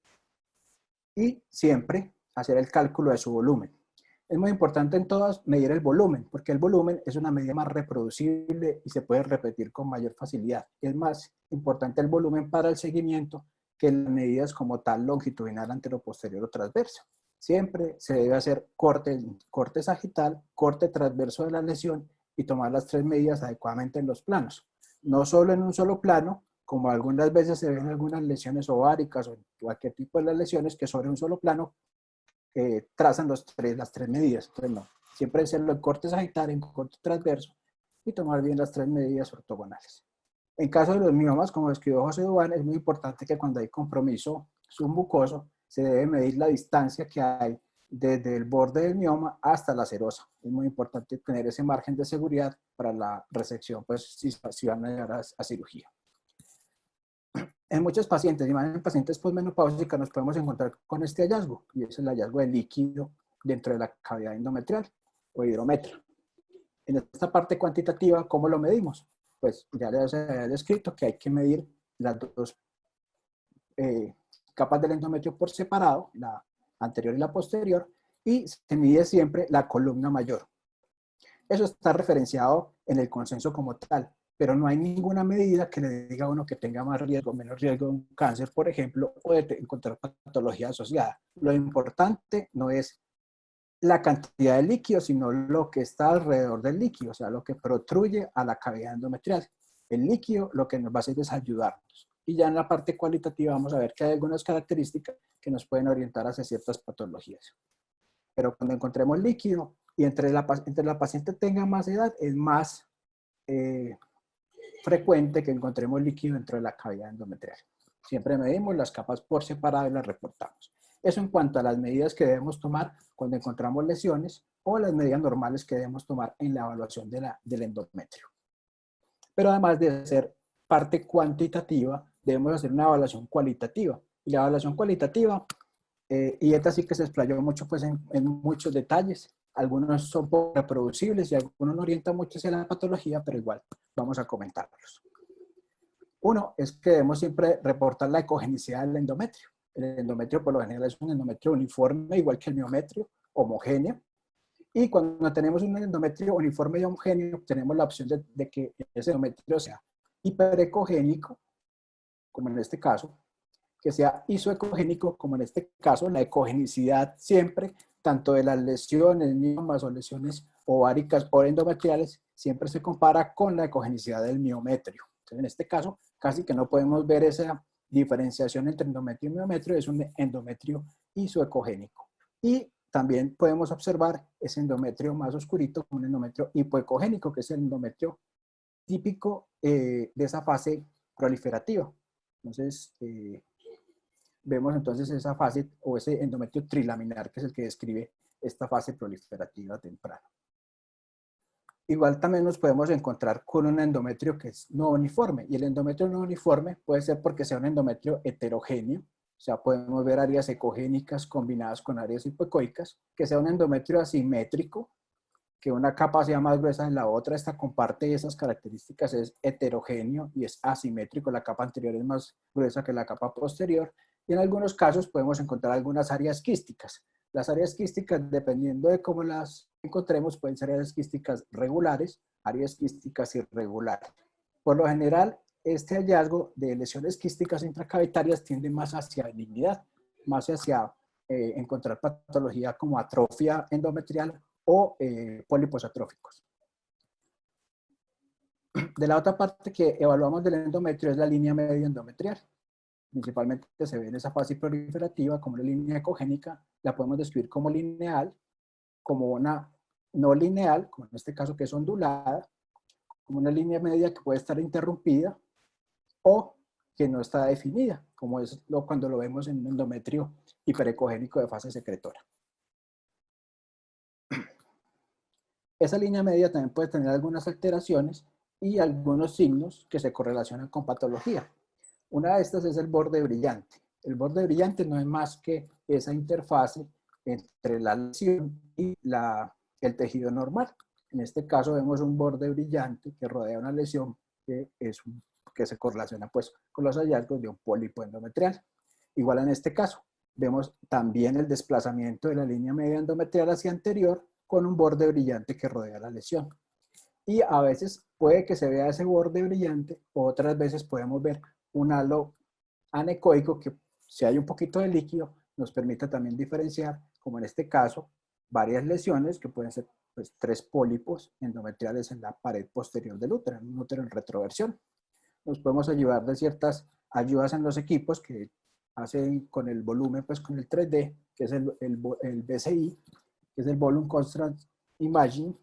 Y siempre hacer el cálculo de su volumen. Es muy importante en todas medir el volumen, porque el volumen es una medida más reproducible y se puede repetir con mayor facilidad. Es más importante el volumen para el seguimiento que las medidas como tal longitudinal, anteroposterior o transverso. Siempre se debe hacer corte sagital, corte transverso de la lesión y tomar las 3 medidas adecuadamente en los planos. No solo en un solo plano, como algunas veces se ven algunas lesiones ováricas o cualquier tipo de las lesiones que sobre un solo plano trazan las tres medidas. Entonces, no, siempre hacerlo en corte sagital, en corte transverso y tomar bien las 3 medidas ortogonales. En caso de los miomas, como escribió José Duván, es muy importante que cuando hay compromiso submucoso se debe medir la distancia que hay desde el borde del mioma hasta la serosa. Es muy importante tener ese margen de seguridad para la resección, pues si van a llegar a cirugía. En muchos pacientes, y más en pacientes posmenopáusicas, nos podemos encontrar con este hallazgo, y es el hallazgo de líquido dentro de la cavidad endometrial o hidrometrio. En esta parte cuantitativa, ¿cómo lo medimos? Pues ya les he descrito que hay que medir las dos capas del endometrio por separado, la anterior y la posterior, y se mide siempre la columna mayor. Eso está referenciado en el consenso como tal, pero no hay ninguna medida que le diga a uno que tenga más riesgo o menos riesgo de un cáncer, por ejemplo, o de encontrar patología asociada. Lo importante no es la cantidad de líquido, sino lo que está alrededor del líquido, o sea, lo que protruye a la cavidad endometrial. El líquido lo que nos va a hacer es ayudarnos. Y ya en la parte cualitativa vamos a ver que hay algunas características que nos pueden orientar hacia ciertas patologías. Pero cuando encontremos líquido y entre la paciente tenga más edad, es más frecuente que encontremos líquido dentro de la cavidad endometrial. Siempre medimos las capas por separado y las reportamos. Eso en cuanto a las medidas que debemos tomar cuando encontramos lesiones o las medidas normales que debemos tomar en la evaluación del endometrio. Pero además de ser parte cuantitativa, debemos hacer una evaluación cualitativa. Y la evaluación cualitativa, y esta sí que se explayó mucho pues, en muchos detalles. Algunos son poco reproducibles y algunos no orientan mucho hacia la patología, pero igual vamos a comentarlos. Uno es que debemos siempre reportar la ecogenicidad del endometrio. El endometrio por lo general es un endometrio uniforme, igual que el miometrio, homogéneo. Y cuando tenemos un endometrio uniforme y homogéneo, tenemos la opción de que ese endometrio sea hiperecogénico, como en este caso, que sea isoecogénico, como en este caso, la ecogenicidad siempre, tanto de las lesiones, miomas o lesiones ováricas o endometriales, siempre se compara con la ecogenicidad del miometrio. Entonces, en este caso, casi que no podemos ver esa diferenciación entre endometrio y miometrio, es un endometrio isoecogénico. Y también podemos observar ese endometrio más oscurito como un endometrio hipoecogénico, que es el endometrio típico de esa fase proliferativa. Entonces, vemos entonces esa fase o ese endometrio trilaminar, que es el que describe esta fase proliferativa temprana. Igual también nos podemos encontrar con un endometrio que es no uniforme, y el endometrio no uniforme puede ser porque sea un endometrio heterogéneo, o sea, podemos ver áreas ecogénicas combinadas con áreas hipoecoicas, que sea un endometrio asimétrico, que una capa sea más gruesa de la otra. Esta comparte esas características, es heterogéneo y es asimétrico, la capa anterior es más gruesa que la capa posterior, y en algunos casos podemos encontrar algunas áreas quísticas. Las áreas quísticas, dependiendo de cómo las encontremos, pueden ser áreas quísticas regulares, áreas quísticas irregulares. Por lo general, este hallazgo de lesiones quísticas intracavitarias tiende más hacia benignidad, más hacia encontrar patología como atrofia endometrial o pólipos atróficos. De la otra parte que evaluamos del endometrio es la línea media endometrial. Principalmente se ve en esa fase proliferativa como la línea ecogénica, la podemos describir como lineal, como una no lineal, como en este caso que es ondulada, como una línea media que puede estar interrumpida o que no está definida, como es cuando lo vemos en un endometrio hiperecogénico de fase secretora. Esa línea media también puede tener algunas alteraciones y algunos signos que se correlacionan con patología. Una de estas es el borde brillante. El borde brillante no es más que esa interfase entre la lesión y el tejido normal. En este caso vemos un borde brillante que rodea una lesión que se correlaciona pues, con los hallazgos de un pólipo endometrial. Igual en este caso, vemos también el desplazamiento de la línea media endometrial hacia anterior con un borde brillante que rodea la lesión. Y a veces puede que se vea ese borde brillante, otras veces podemos ver un halo anecoico que, si hay un poquito de líquido, nos permite también diferenciar, como en este caso, varias lesiones que pueden ser pues, 3 pólipos endometriales en la pared posterior del útero, en un útero en retroversión. nos podemos ayudar de ciertas ayudas en los equipos que hacen con el volumen, pues con el 3D, que es el BCI, que es el Volume Constant Imaging,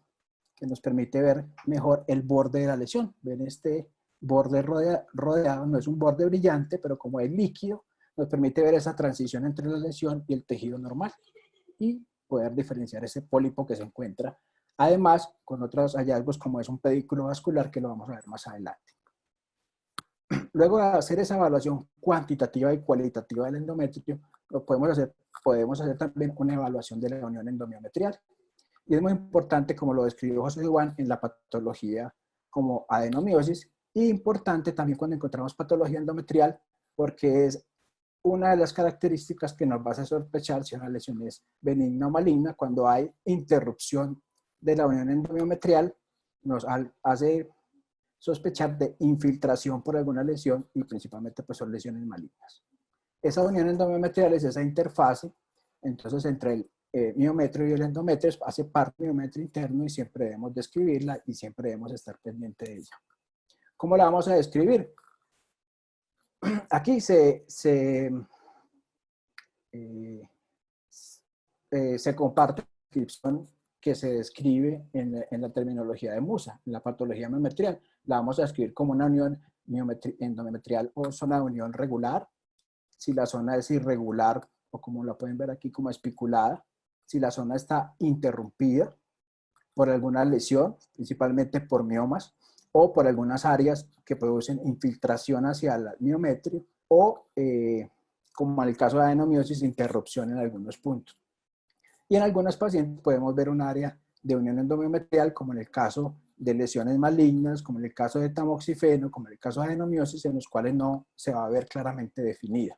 que nos permite ver mejor el borde de la lesión. Ven este borde rodeado, no es un borde brillante, pero como es líquido, nos permite ver esa transición entre la lesión y el tejido normal y poder diferenciar ese pólipo que se encuentra. Además, con otros hallazgos como es un pedículo vascular que lo vamos a ver más adelante. Luego de hacer esa evaluación cuantitativa y cualitativa del endometrio, podemos hacer también una evaluación de la unión endomiometrial. Y es muy importante, como lo describió José Duan, en la patología como adenomiosis, y importante también cuando encontramos patología endometrial, porque es una de las características que nos va a hacer sospechar si una lesión es benigna o maligna. Cuando hay interrupción de la unión endomiometrial, nos hace sospechar de infiltración por alguna lesión y principalmente pues son lesiones malignas. Esa unión endomiometrial es esa interfase, entonces entre el miometrio y el endometrio hace parte del miometrio interno y siempre debemos describirla y siempre debemos estar pendiente de ella. ¿Cómo la vamos a describir? Aquí se comparte la descripción que se describe en la terminología de Musa, en la patología miometrial. La vamos a describir como una unión endometrial o zona de unión regular. Si la zona es irregular, o como la pueden ver aquí, como espiculada. Si la zona está interrumpida por alguna lesión, principalmente por miomas, o por algunas áreas que producen infiltración hacia el miometrio, o, como en el caso de adenomiosis, interrupción en algunos puntos. Y en algunas pacientes podemos ver un área de unión endomiometrial, como en el caso de lesiones malignas, como en el caso de tamoxifeno, como en el caso de adenomiosis, en los cuales no se va a ver claramente definida.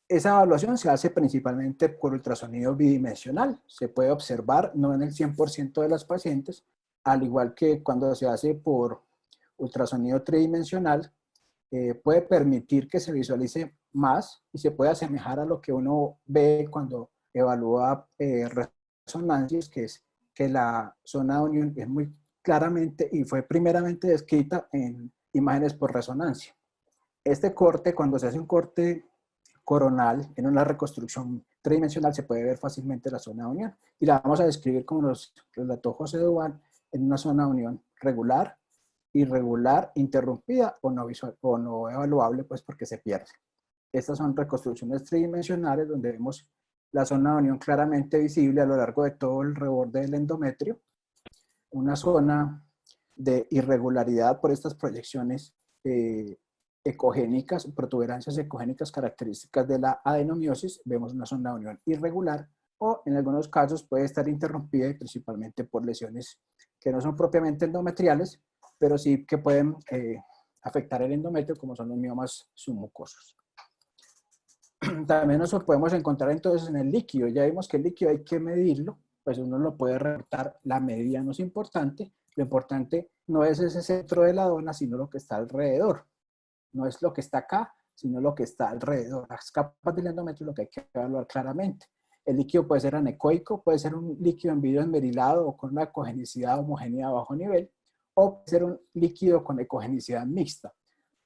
Esa evaluación se hace principalmente por ultrasonido bidimensional. Se puede observar, no en el 100% de las pacientes, al igual que cuando se hace por ultrasonido tridimensional, puede permitir que se visualice más y se puede asemejar a lo que uno ve cuando evalúa resonancias, que es que la zona de unión es muy claramente y fue primeramente descrita en imágenes por resonancia. Este corte, cuando se hace un corte coronal en una reconstrucción tridimensional, se puede ver fácilmente la zona de unión y la vamos a describir como nos relató José Duan, en una zona de unión regular, irregular, interrumpida o no, visual, o no evaluable, pues porque se pierde. Estas son reconstrucciones tridimensionales donde vemos la zona de unión claramente visible a lo largo de todo el reborde del endometrio, una zona de irregularidad por estas proyecciones ecogénicas, protuberancias ecogénicas características de la adenomiosis. Vemos una zona de unión irregular o en algunos casos puede estar interrumpida y principalmente por lesiones que no son propiamente endometriales, pero sí que pueden afectar el endometrio, como son los miomas submucosos. También nos podemos encontrar entonces en el líquido. Ya vimos que el líquido hay que medirlo, pues uno lo puede reportar, la medida no es importante, lo importante no es ese centro de la dona, sino lo que está alrededor. No es lo que está acá, sino lo que está alrededor. Las capas del endometrio es lo que hay que evaluar claramente. El líquido puede ser anecoico, puede ser un líquido en vidrio esmerilado o con una ecogenicidad homogénea a bajo nivel, o puede ser un líquido con ecogenicidad mixta.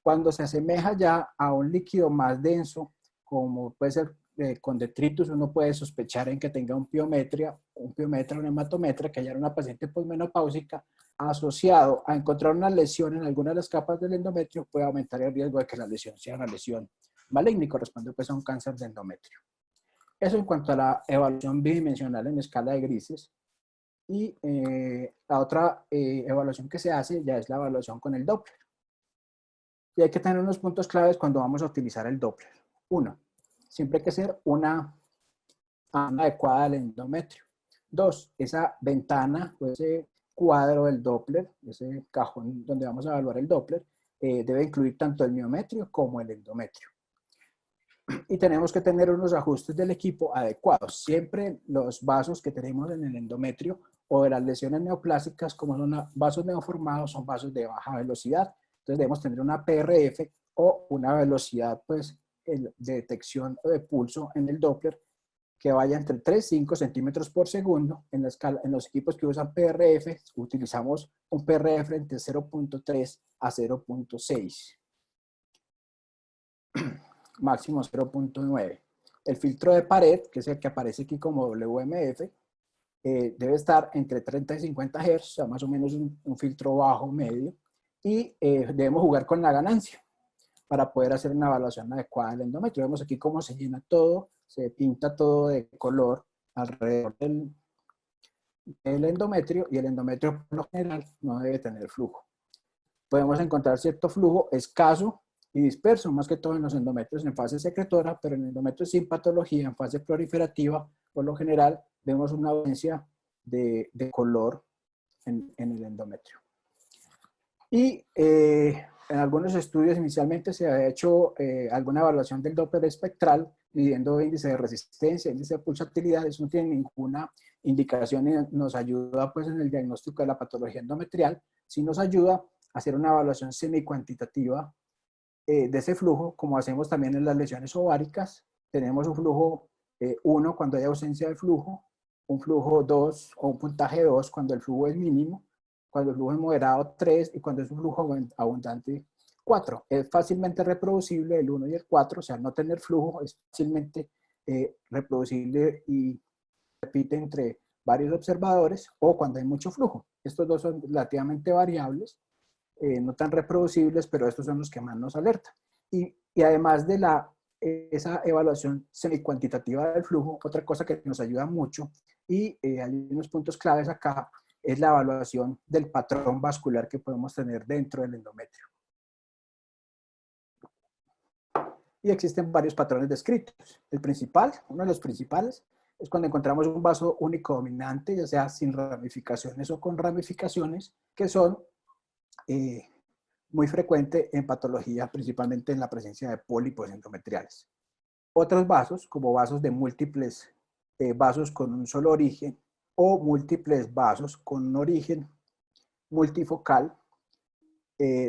Cuando se asemeja ya a un líquido más denso, como puede ser con detritus, uno puede sospechar en que tenga un piometria, una hematometria, que haya una paciente posmenopáusica asociado a encontrar una lesión en alguna de las capas del endometrio, puede aumentar el riesgo de que la lesión sea una lesión maligna y corresponde pues a un cáncer de endometrio. Eso en cuanto a la evaluación bidimensional en escala de grises. Y la otra evaluación que se hace ya es la evaluación con el Doppler. Y hay que tener unos puntos claves cuando vamos a utilizar el Doppler. Uno, siempre hay que ser una adecuada del endometrio. Dos, esa ventana o ese cuadro del Doppler, ese cajón donde vamos a evaluar el Doppler, debe incluir tanto el miometrio como el endometrio. Y tenemos que tener unos ajustes del equipo adecuados. Siempre los vasos que tenemos en el endometrio o de las lesiones neoplásicas, como son vasos neoformados, son vasos de baja velocidad. Entonces debemos tener una PRF o una velocidad pues, de detección o de pulso en el Doppler que vaya entre 3 y 5 centímetros por segundo. En los equipos que usan PRF, utilizamos un PRF entre 0.3 a 0.6. Máximo 0.9. El filtro de pared, que es el que aparece aquí como WMF, debe estar entre 30 y 50 Hz, o sea, más o menos un filtro bajo, medio, y debemos jugar con la ganancia para poder hacer una evaluación adecuada del endometrio. Vemos aquí cómo se llena todo, se pinta todo de color alrededor del endometrio, y el endometrio por lo general no debe tener flujo. Podemos encontrar cierto flujo escaso y disperso, más que todo en los endometrios en fase secretora, pero en endometrios sin patología, en fase proliferativa, por lo general vemos una ausencia de color en el endometrio. Y en algunos estudios inicialmente se ha hecho alguna evaluación del Doppler espectral, midiendo índice de resistencia, índice de pulsatilidad. Eso no tiene ninguna indicación y nos ayuda pues en el diagnóstico de la patología endometrial. Sí nos ayuda a hacer una evaluación semicuantitativa de ese flujo, como hacemos también en las lesiones ováricas. Tenemos un flujo 1 cuando hay ausencia de flujo, un flujo 2 o un puntaje 2 cuando el flujo es mínimo, cuando el flujo es moderado 3 y cuando es un flujo abundante 4. Es fácilmente reproducible el 1 y el 4, o sea, no tener flujo es fácilmente reproducible y repite entre varios observadores, o cuando hay mucho flujo. Estos dos son relativamente variables, no tan reproducibles, pero estos son los que más nos alertan. Y además de esa evaluación semicuantitativa del flujo, otra cosa que nos ayuda mucho, y hay unos puntos claves acá, es la evaluación del patrón vascular que podemos tener dentro del endometrio. Y existen varios patrones descritos. El principal, uno de los principales, es cuando encontramos un vaso único dominante, ya sea sin ramificaciones o con ramificaciones, que son muy frecuentes en patología, principalmente en la presencia de pólipos endometriales. Otros vasos, como vasos de múltiples vasos con un solo origen, o múltiples vasos con un origen multifocal,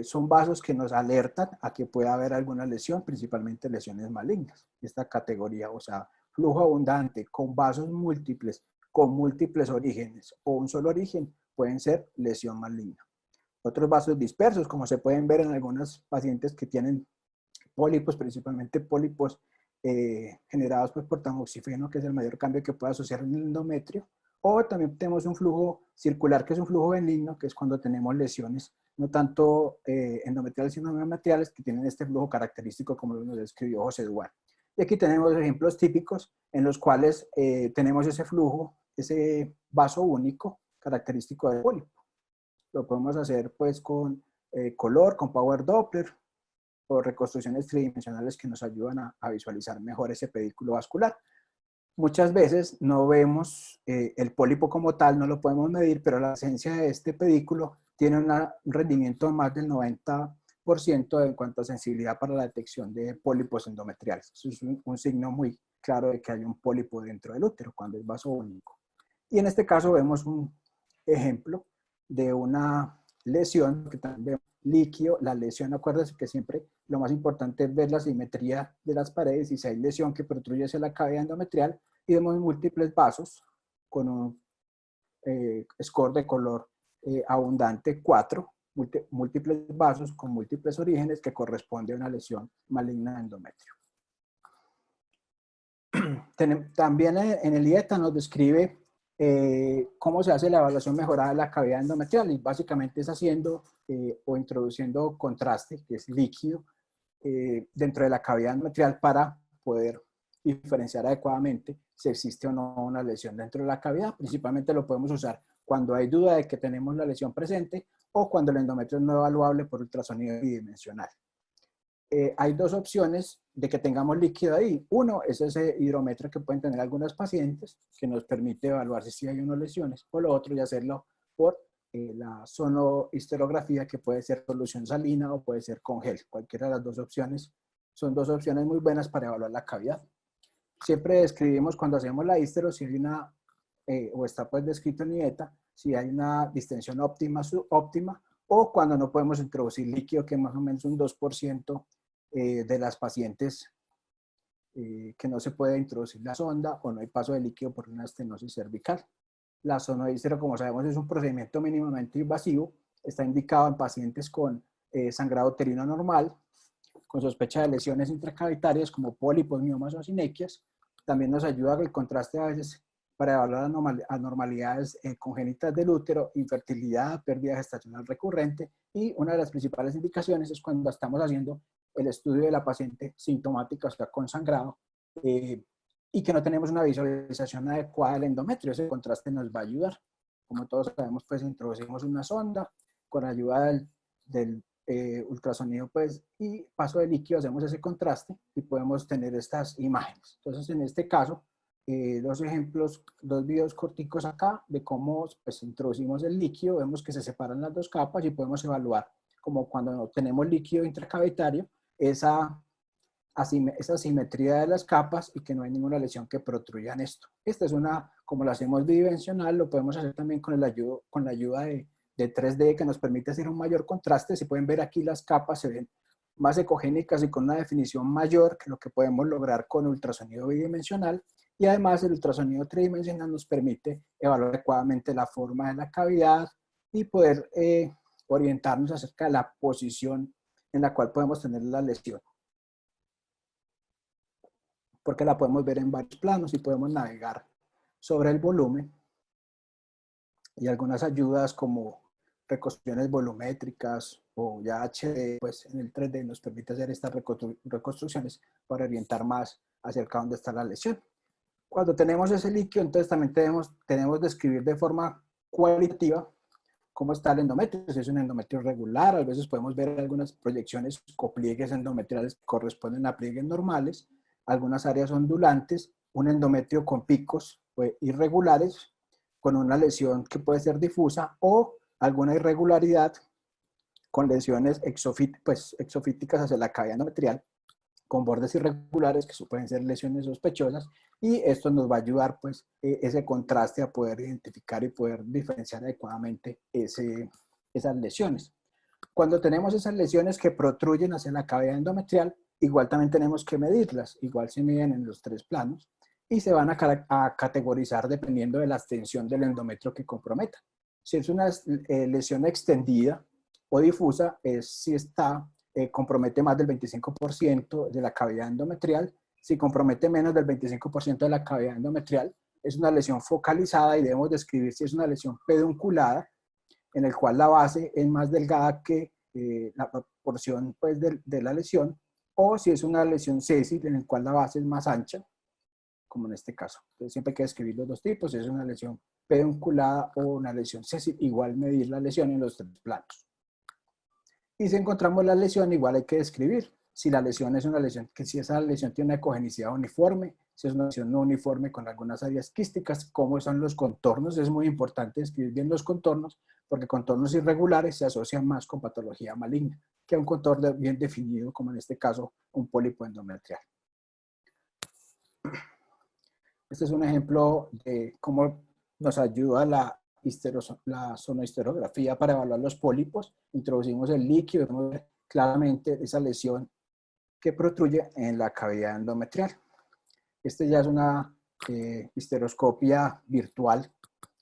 son vasos que nos alertan a que pueda haber alguna lesión, principalmente lesiones malignas. Esta categoría, o sea, flujo abundante con vasos múltiples, con múltiples orígenes o un solo origen, pueden ser lesión maligna. Otros vasos dispersos, como se pueden ver en algunos pacientes que tienen pólipos, principalmente pólipos generados por tamoxifeno, que es el mayor cambio que puede asociar en el endometrio. O también tenemos un flujo circular, que es un flujo benigno, que es cuando tenemos lesiones, no tanto endometriales, sino endometriales, que tienen este flujo característico como lo describió José Duarte. Y aquí tenemos ejemplos típicos en los cuales tenemos ese flujo, ese vaso único característico del pólipo. Lo podemos hacer pues con color, con Power Doppler, o reconstrucciones tridimensionales que nos ayudan a visualizar mejor ese pedículo vascular. Muchas veces no vemos el pólipo como tal, no lo podemos medir, pero la esencia de este pedículo tiene un rendimiento de más del 90% en cuanto a sensibilidad para la detección de pólipos endometriales. Eso es un signo muy claro de que hay un pólipo dentro del útero cuando es vaso único. Y en este caso vemos un ejemplo de una lesión que también vemos líquido. La lesión, acuérdense que siempre lo más importante es ver la simetría de las paredes, y si hay lesión que protruye hacia la cavidad endometrial, y vemos múltiples vasos con un score de color abundante 4, múltiples vasos con múltiples orígenes que corresponde a una lesión maligna de endometrio. También en el IETA nos describe cómo se hace la evaluación mejorada de la cavidad endometrial, y básicamente es haciendo o introduciendo contraste, que es líquido, dentro de la cavidad endometrial para poder diferenciar adecuadamente si existe o no una lesión dentro de la cavidad. Principalmente lo podemos usar cuando hay duda de que tenemos la lesión presente o cuando el endometrio es no evaluable por ultrasonido bidimensional. Hay dos opciones de que tengamos líquido ahí. Uno es ese hidrómetro que pueden tener algunos pacientes, que nos permite evaluar si hay o no lesiones, o lo otro y hacerlo por la sonohisterografía, que puede ser solución salina o puede ser con gel. Cualquiera de las dos opciones son dos opciones muy buenas para evaluar la cavidad. Siempre describimos cuando hacemos la histero si hay una, o está pues descrito en IETA, si hay una distensión óptima, subóptima, o cuando no podemos introducir líquido, que más o menos un 2% de las pacientes que no se puede introducir la sonda o no hay paso de líquido por una estenosis cervical. La sonoístero, como sabemos, es un procedimiento mínimamente invasivo. Está indicado en pacientes con sangrado uterino normal, con sospecha de lesiones intracavitarias como pólipos, miomas o sinequias. También nos ayuda el contraste a veces para evaluar anormalidades congénitas del útero, infertilidad, pérdida gestacional recurrente, y una de las principales indicaciones es cuando estamos haciendo el estudio de la paciente sintomática, o sea, con sangrado, y que no tenemos una visualización adecuada del endometrio. Ese contraste nos va a ayudar. Como todos sabemos, pues introducimos una sonda con ayuda del ultrasonido, pues, y paso de líquido, hacemos ese contraste y podemos tener estas imágenes. Entonces, en este caso, dos ejemplos, dos videos corticos acá de cómo pues, introducimos el líquido. Vemos que se separan las dos capas y podemos evaluar como cuando tenemos líquido intracavitario, esa simetría de las capas y que no hay ninguna lesión que protruya en esto. Esta es una, como lo hacemos bidimensional, lo podemos hacer también con la ayuda de 3D, que nos permite hacer un mayor contraste. Si pueden ver aquí, las capas se ven más ecogénicas y con una definición mayor que lo que podemos lograr con ultrasonido bidimensional. Y además el ultrasonido tridimensional nos permite evaluar adecuadamente la forma de la cavidad y poder orientarnos acerca de la posición en la cual podemos tener la lesión, porque la podemos ver en varios planos y podemos navegar sobre el volumen. Y algunas ayudas como reconstrucciones volumétricas o ya HD, pues en el 3D nos permite hacer estas reconstrucciones para orientar más acerca de dónde está la lesión. Cuando tenemos ese líquido, entonces también tenemos de escribir de forma cualitativa cómo está el endometrio. Si es un endometrio regular, a veces podemos ver algunas proyecciones o pliegues endometriales que corresponden a pliegues normales, algunas áreas ondulantes, un endometrio con picos irregulares, con una lesión que puede ser difusa, o alguna irregularidad con lesiones exofíticas hacia la cavidad endometrial, con bordes irregulares que pueden ser lesiones sospechosas, y esto nos va a ayudar pues ese contraste a poder identificar y poder diferenciar adecuadamente esas lesiones. Cuando tenemos esas lesiones que protruyen hacia la cavidad endometrial, igual también tenemos que medirlas, igual se miden en los 3 planos y se van a categorizar dependiendo de la extensión del endometrio que comprometa. Si es una lesión extendida o difusa, si compromete más del 25% de la cavidad endometrial. Si compromete menos del 25% de la cavidad endometrial, es una lesión focalizada y debemos describir si es una lesión pedunculada, en el cual la base es más delgada que la porción pues, de la lesión, o si es una lesión sésil, en el cual la base es más ancha, como en este caso. Entonces siempre hay que describir los dos tipos, si es una lesión pedunculada o una lesión sésil, igual medir la lesión en los 3 planos. Y si encontramos la lesión, igual hay que describir si la lesión es una lesión, que si esa lesión tiene una ecogenicidad uniforme, si es una lesión no uniforme con algunas áreas quísticas, cómo son los contornos. Es muy importante describir bien los contornos, porque contornos irregulares se asocian más con patología maligna que un contorno bien definido, como en este caso un pólipo endometrial. Este es un ejemplo de cómo nos ayuda la sonohisterografía para evaluar los pólipos. Introducimos el líquido y vemos claramente esa lesión que protruye en la cavidad endometrial. Este ya es una histeroscopia virtual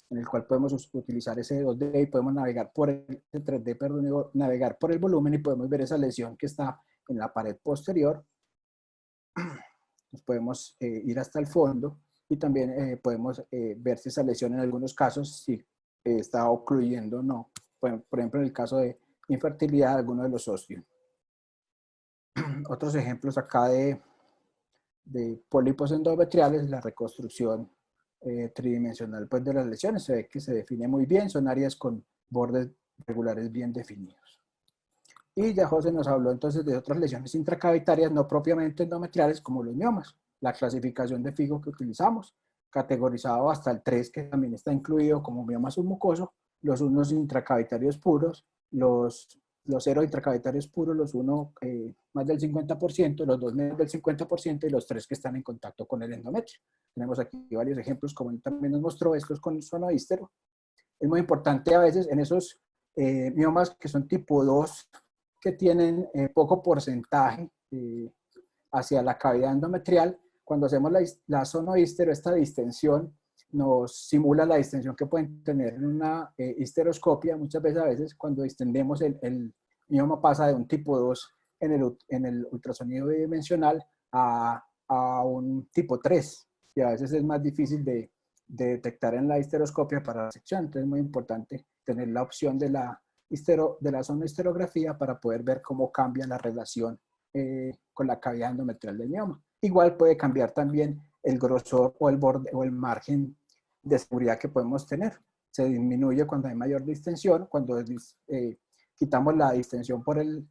en el cual podemos utilizar ese 2D y podemos navegar por el 3D, perdón, navegar por el volumen y podemos ver esa lesión que está en la pared posterior. Nos podemos ir hasta el fondo y también podemos ver si esa lesión en algunos casos si está ocluyendo o no. Por ejemplo, en el caso de infertilidad de alguno de los ósteos. Otros ejemplos acá de pólipos endometriales, la reconstrucción tridimensional pues, de las lesiones. Se ve que se define muy bien, son áreas con bordes regulares bien definidos. Y ya José nos habló entonces de otras lesiones intracavitarias no propiamente endometriales como los miomas. La clasificación de Figo que utilizamos, categorizado hasta el 3, que también está incluido como mioma submucoso, los unos intracavitarios puros, los 0 intracavitarios puros, los 1 más del 50%, los 2 menos del 50% y los 3 que están en contacto con el endometrio. Tenemos aquí varios ejemplos, como él también nos mostró, estos con sonoístero. Es muy importante a veces en esos miomas que son tipo 2, que tienen poco porcentaje hacia la cavidad endometrial, cuando hacemos la sonohistero, esta distensión nos simula la distensión que pueden tener en una histeroscopia. Muchas veces, a veces, cuando distendemos, el mioma pasa de un tipo 2 en el ultrasonido bidimensional a un tipo 3, y a veces es más difícil de detectar en la histeroscopia para la sección. Entonces es muy importante tener la opción de la sonohisterografía para poder ver cómo cambia la relación con la cavidad endometrial del mioma. Igual puede cambiar también el grosor o el borde o el margen de seguridad que podemos tener. Se disminuye cuando hay mayor distensión. Cuando quitamos la distensión por el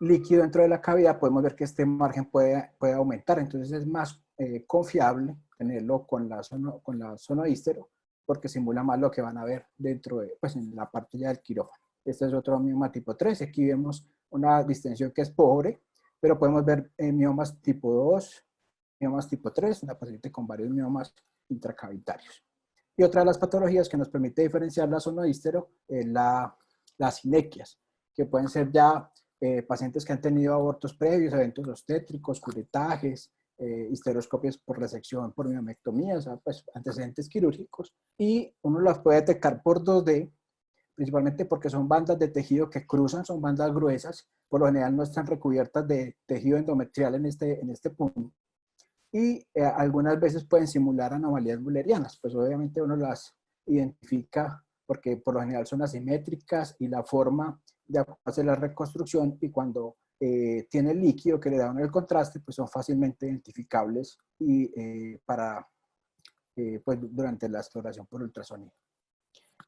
líquido dentro de la cavidad, podemos ver que este margen puede aumentar. Entonces es más confiable tenerlo con la sonohistero, porque simula más lo que van a ver dentro de, pues, en la parte ya del quirófano. Este es otro mioma tipo 3. Aquí vemos una distensión que es pobre, pero podemos ver miomas tipo 2, miomas tipo 3, una paciente con varios miomas intracavitarios. Y otra de las patologías que nos permite diferenciar la sonohistero es las sinequias, que pueden ser ya pacientes que han tenido abortos previos, eventos obstétricos, curetajes, histeroscopias por resección, por miomectomía, o sea, pues, antecedentes quirúrgicos, y uno las puede detectar por 2D, principalmente porque son bandas de tejido que cruzan, son bandas gruesas, por lo general no están recubiertas de tejido endometrial en este punto, y algunas veces pueden simular anomalías müllerianas. Pues obviamente uno las identifica porque por lo general son asimétricas y la forma de hacer la reconstrucción, y cuando tiene el líquido que le da el contraste, pues son fácilmente identificables y pues durante la exploración por ultrasonido.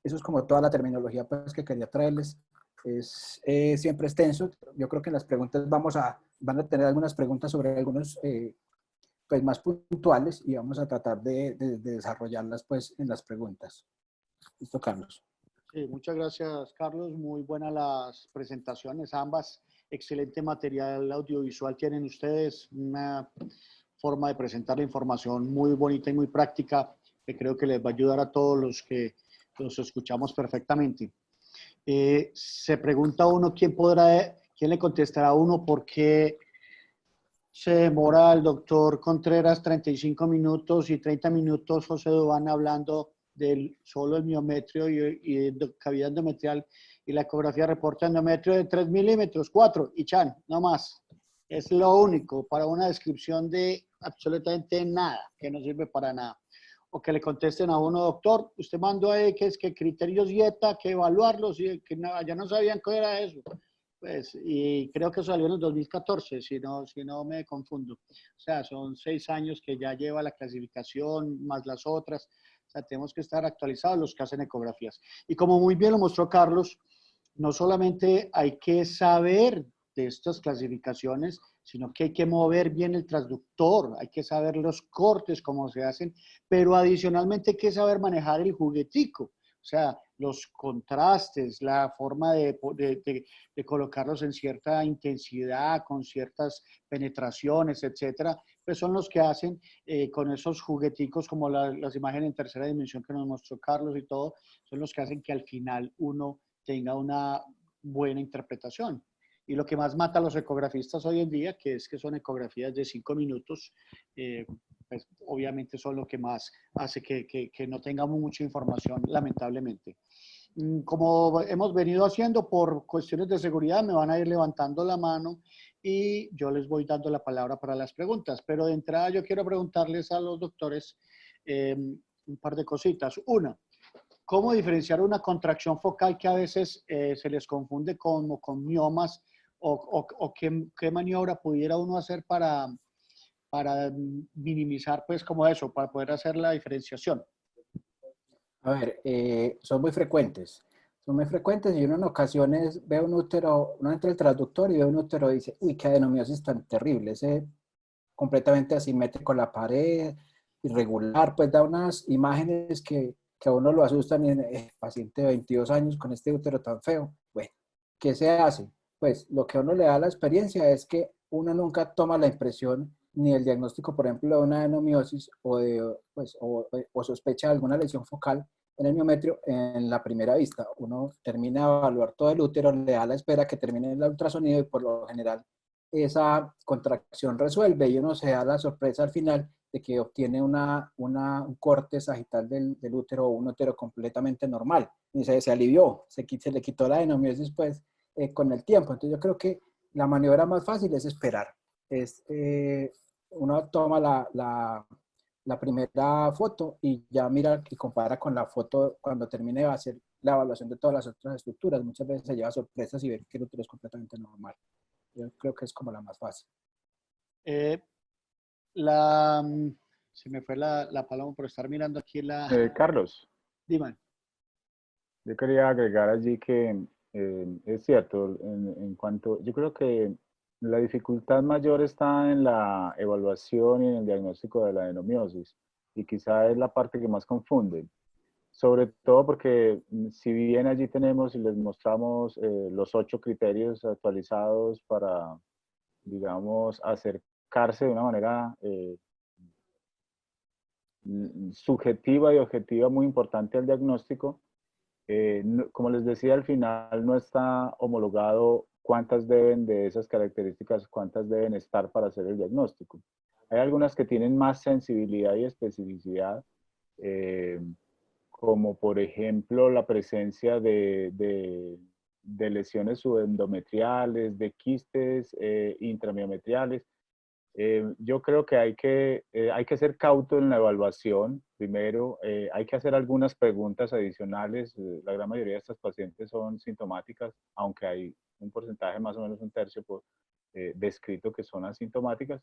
Eso es como toda la terminología pues, que quería traerles. Es siempre extenso. Yo creo que en las preguntas van a tener algunas preguntas sobre algunos pues, más puntuales, y vamos a tratar de desarrollarlas pues, en las preguntas. ¿Listo, Carlos? Sí, muchas gracias, Carlos. Muy buenas las presentaciones, ambas. Excelente material audiovisual tienen ustedes. Una forma de presentar la información muy bonita y muy práctica, que creo que les va a ayudar a todos los que los escuchamos perfectamente. Se pregunta uno quién le contestará a uno por qué se demora el doctor Contreras 35 minutos y 30 minutos José Duván hablando del solo el miometrio y de cavidad endometrial, y la ecografía reporta endometrio de 3 milímetros, 4, y chan, no más. Es lo único para una descripción de absolutamente nada, que no sirve para nada. O que le contesten a uno, doctor, usted mandó ahí que es que criterios dieta, que evaluarlos, y que nada, ya no sabían qué era eso. Pues, y creo que salió en el 2014, si no me confundo. O sea, son 6 años que ya lleva la clasificación, más las otras. O sea, tenemos que estar actualizados los que hacen ecografías. Y como muy bien lo mostró Carlos, no solamente hay que saber de estas clasificaciones, sino que hay que mover bien el transductor, hay que saber los cortes, cómo se hacen, pero adicionalmente hay que saber manejar el juguetico. O sea, los contrastes, la forma de colocarlos en cierta intensidad, con ciertas penetraciones, etcétera, pues son los que hacen con esos jugueticos como las imágenes en tercera dimensión que nos mostró Carlos y todo, son los que hacen que al final uno tenga una buena interpretación. Y lo que más mata a los ecografistas hoy en día, que son ecografías de 5 minutos, pues obviamente son lo que más hace que no tengamos mucha información, lamentablemente. Como hemos venido haciendo por cuestiones de seguridad, me van a ir levantando la mano y yo les voy dando la palabra para las preguntas. Pero de entrada yo quiero preguntarles a los doctores un par de cositas. Una, ¿cómo diferenciar una contracción focal que a veces se les confunde con miomas, o qué maniobra pudiera uno hacer para minimizar, pues, como eso, para poder hacer la diferenciación? A ver, son muy frecuentes. Son muy frecuentes, y uno en ocasiones ve un útero, uno entra al traductor y ve un útero y dice, uy, qué adenomiosis tan terrible, ese completamente asimétrico a la pared, irregular, pues da unas imágenes que a uno lo asustan, y paciente de 22 años con este útero tan feo. Bueno, ¿qué se hace? Pues lo que a uno le da la experiencia es que uno nunca toma la impresión ni el diagnóstico, por ejemplo, de una adenomiosis o sospecha de alguna lesión focal en el miometrio en la primera vista. Uno termina de evaluar todo el útero, le da la espera que termine el ultrasonido, y por lo general esa contracción resuelve y uno se da la sorpresa al final de que obtiene un corte sagital del útero o un útero completamente normal. Y se alivió, se le quitó la adenomiosis pues con el tiempo. Entonces yo creo que la maniobra más fácil es esperar. Uno toma la primera foto y ya mira y compara con la foto cuando termine de hacer la evaluación de todas las otras estructuras. Muchas veces se lleva sorpresas y ve que el útero es completamente normal. Yo creo que es como la más fácil. Se me fue la palabra por estar mirando aquí Carlos, Dime. yo quería agregar allí que es cierto, en cuanto, yo creo que la dificultad mayor está en la evaluación y en el diagnóstico de la adenomiosis, y quizá es la parte que más confunde. Sobre todo porque si bien allí tenemos y les mostramos los 8 criterios actualizados para, digamos, acercarse de una manera subjetiva y objetiva muy importante al diagnóstico, como les decía, al final no está homologado cuántas deben de esas características, cuántas deben estar para hacer el diagnóstico. Hay algunas que tienen más sensibilidad y especificidad, como por ejemplo la presencia de lesiones subendometriales, de quistes intramiometriales. Yo creo que hay que ser cauto en la evaluación. Primero, hay que hacer algunas preguntas adicionales. La gran mayoría de estas pacientes son sintomáticas, aunque hay un porcentaje, más o menos un tercio, descrito que son asintomáticas.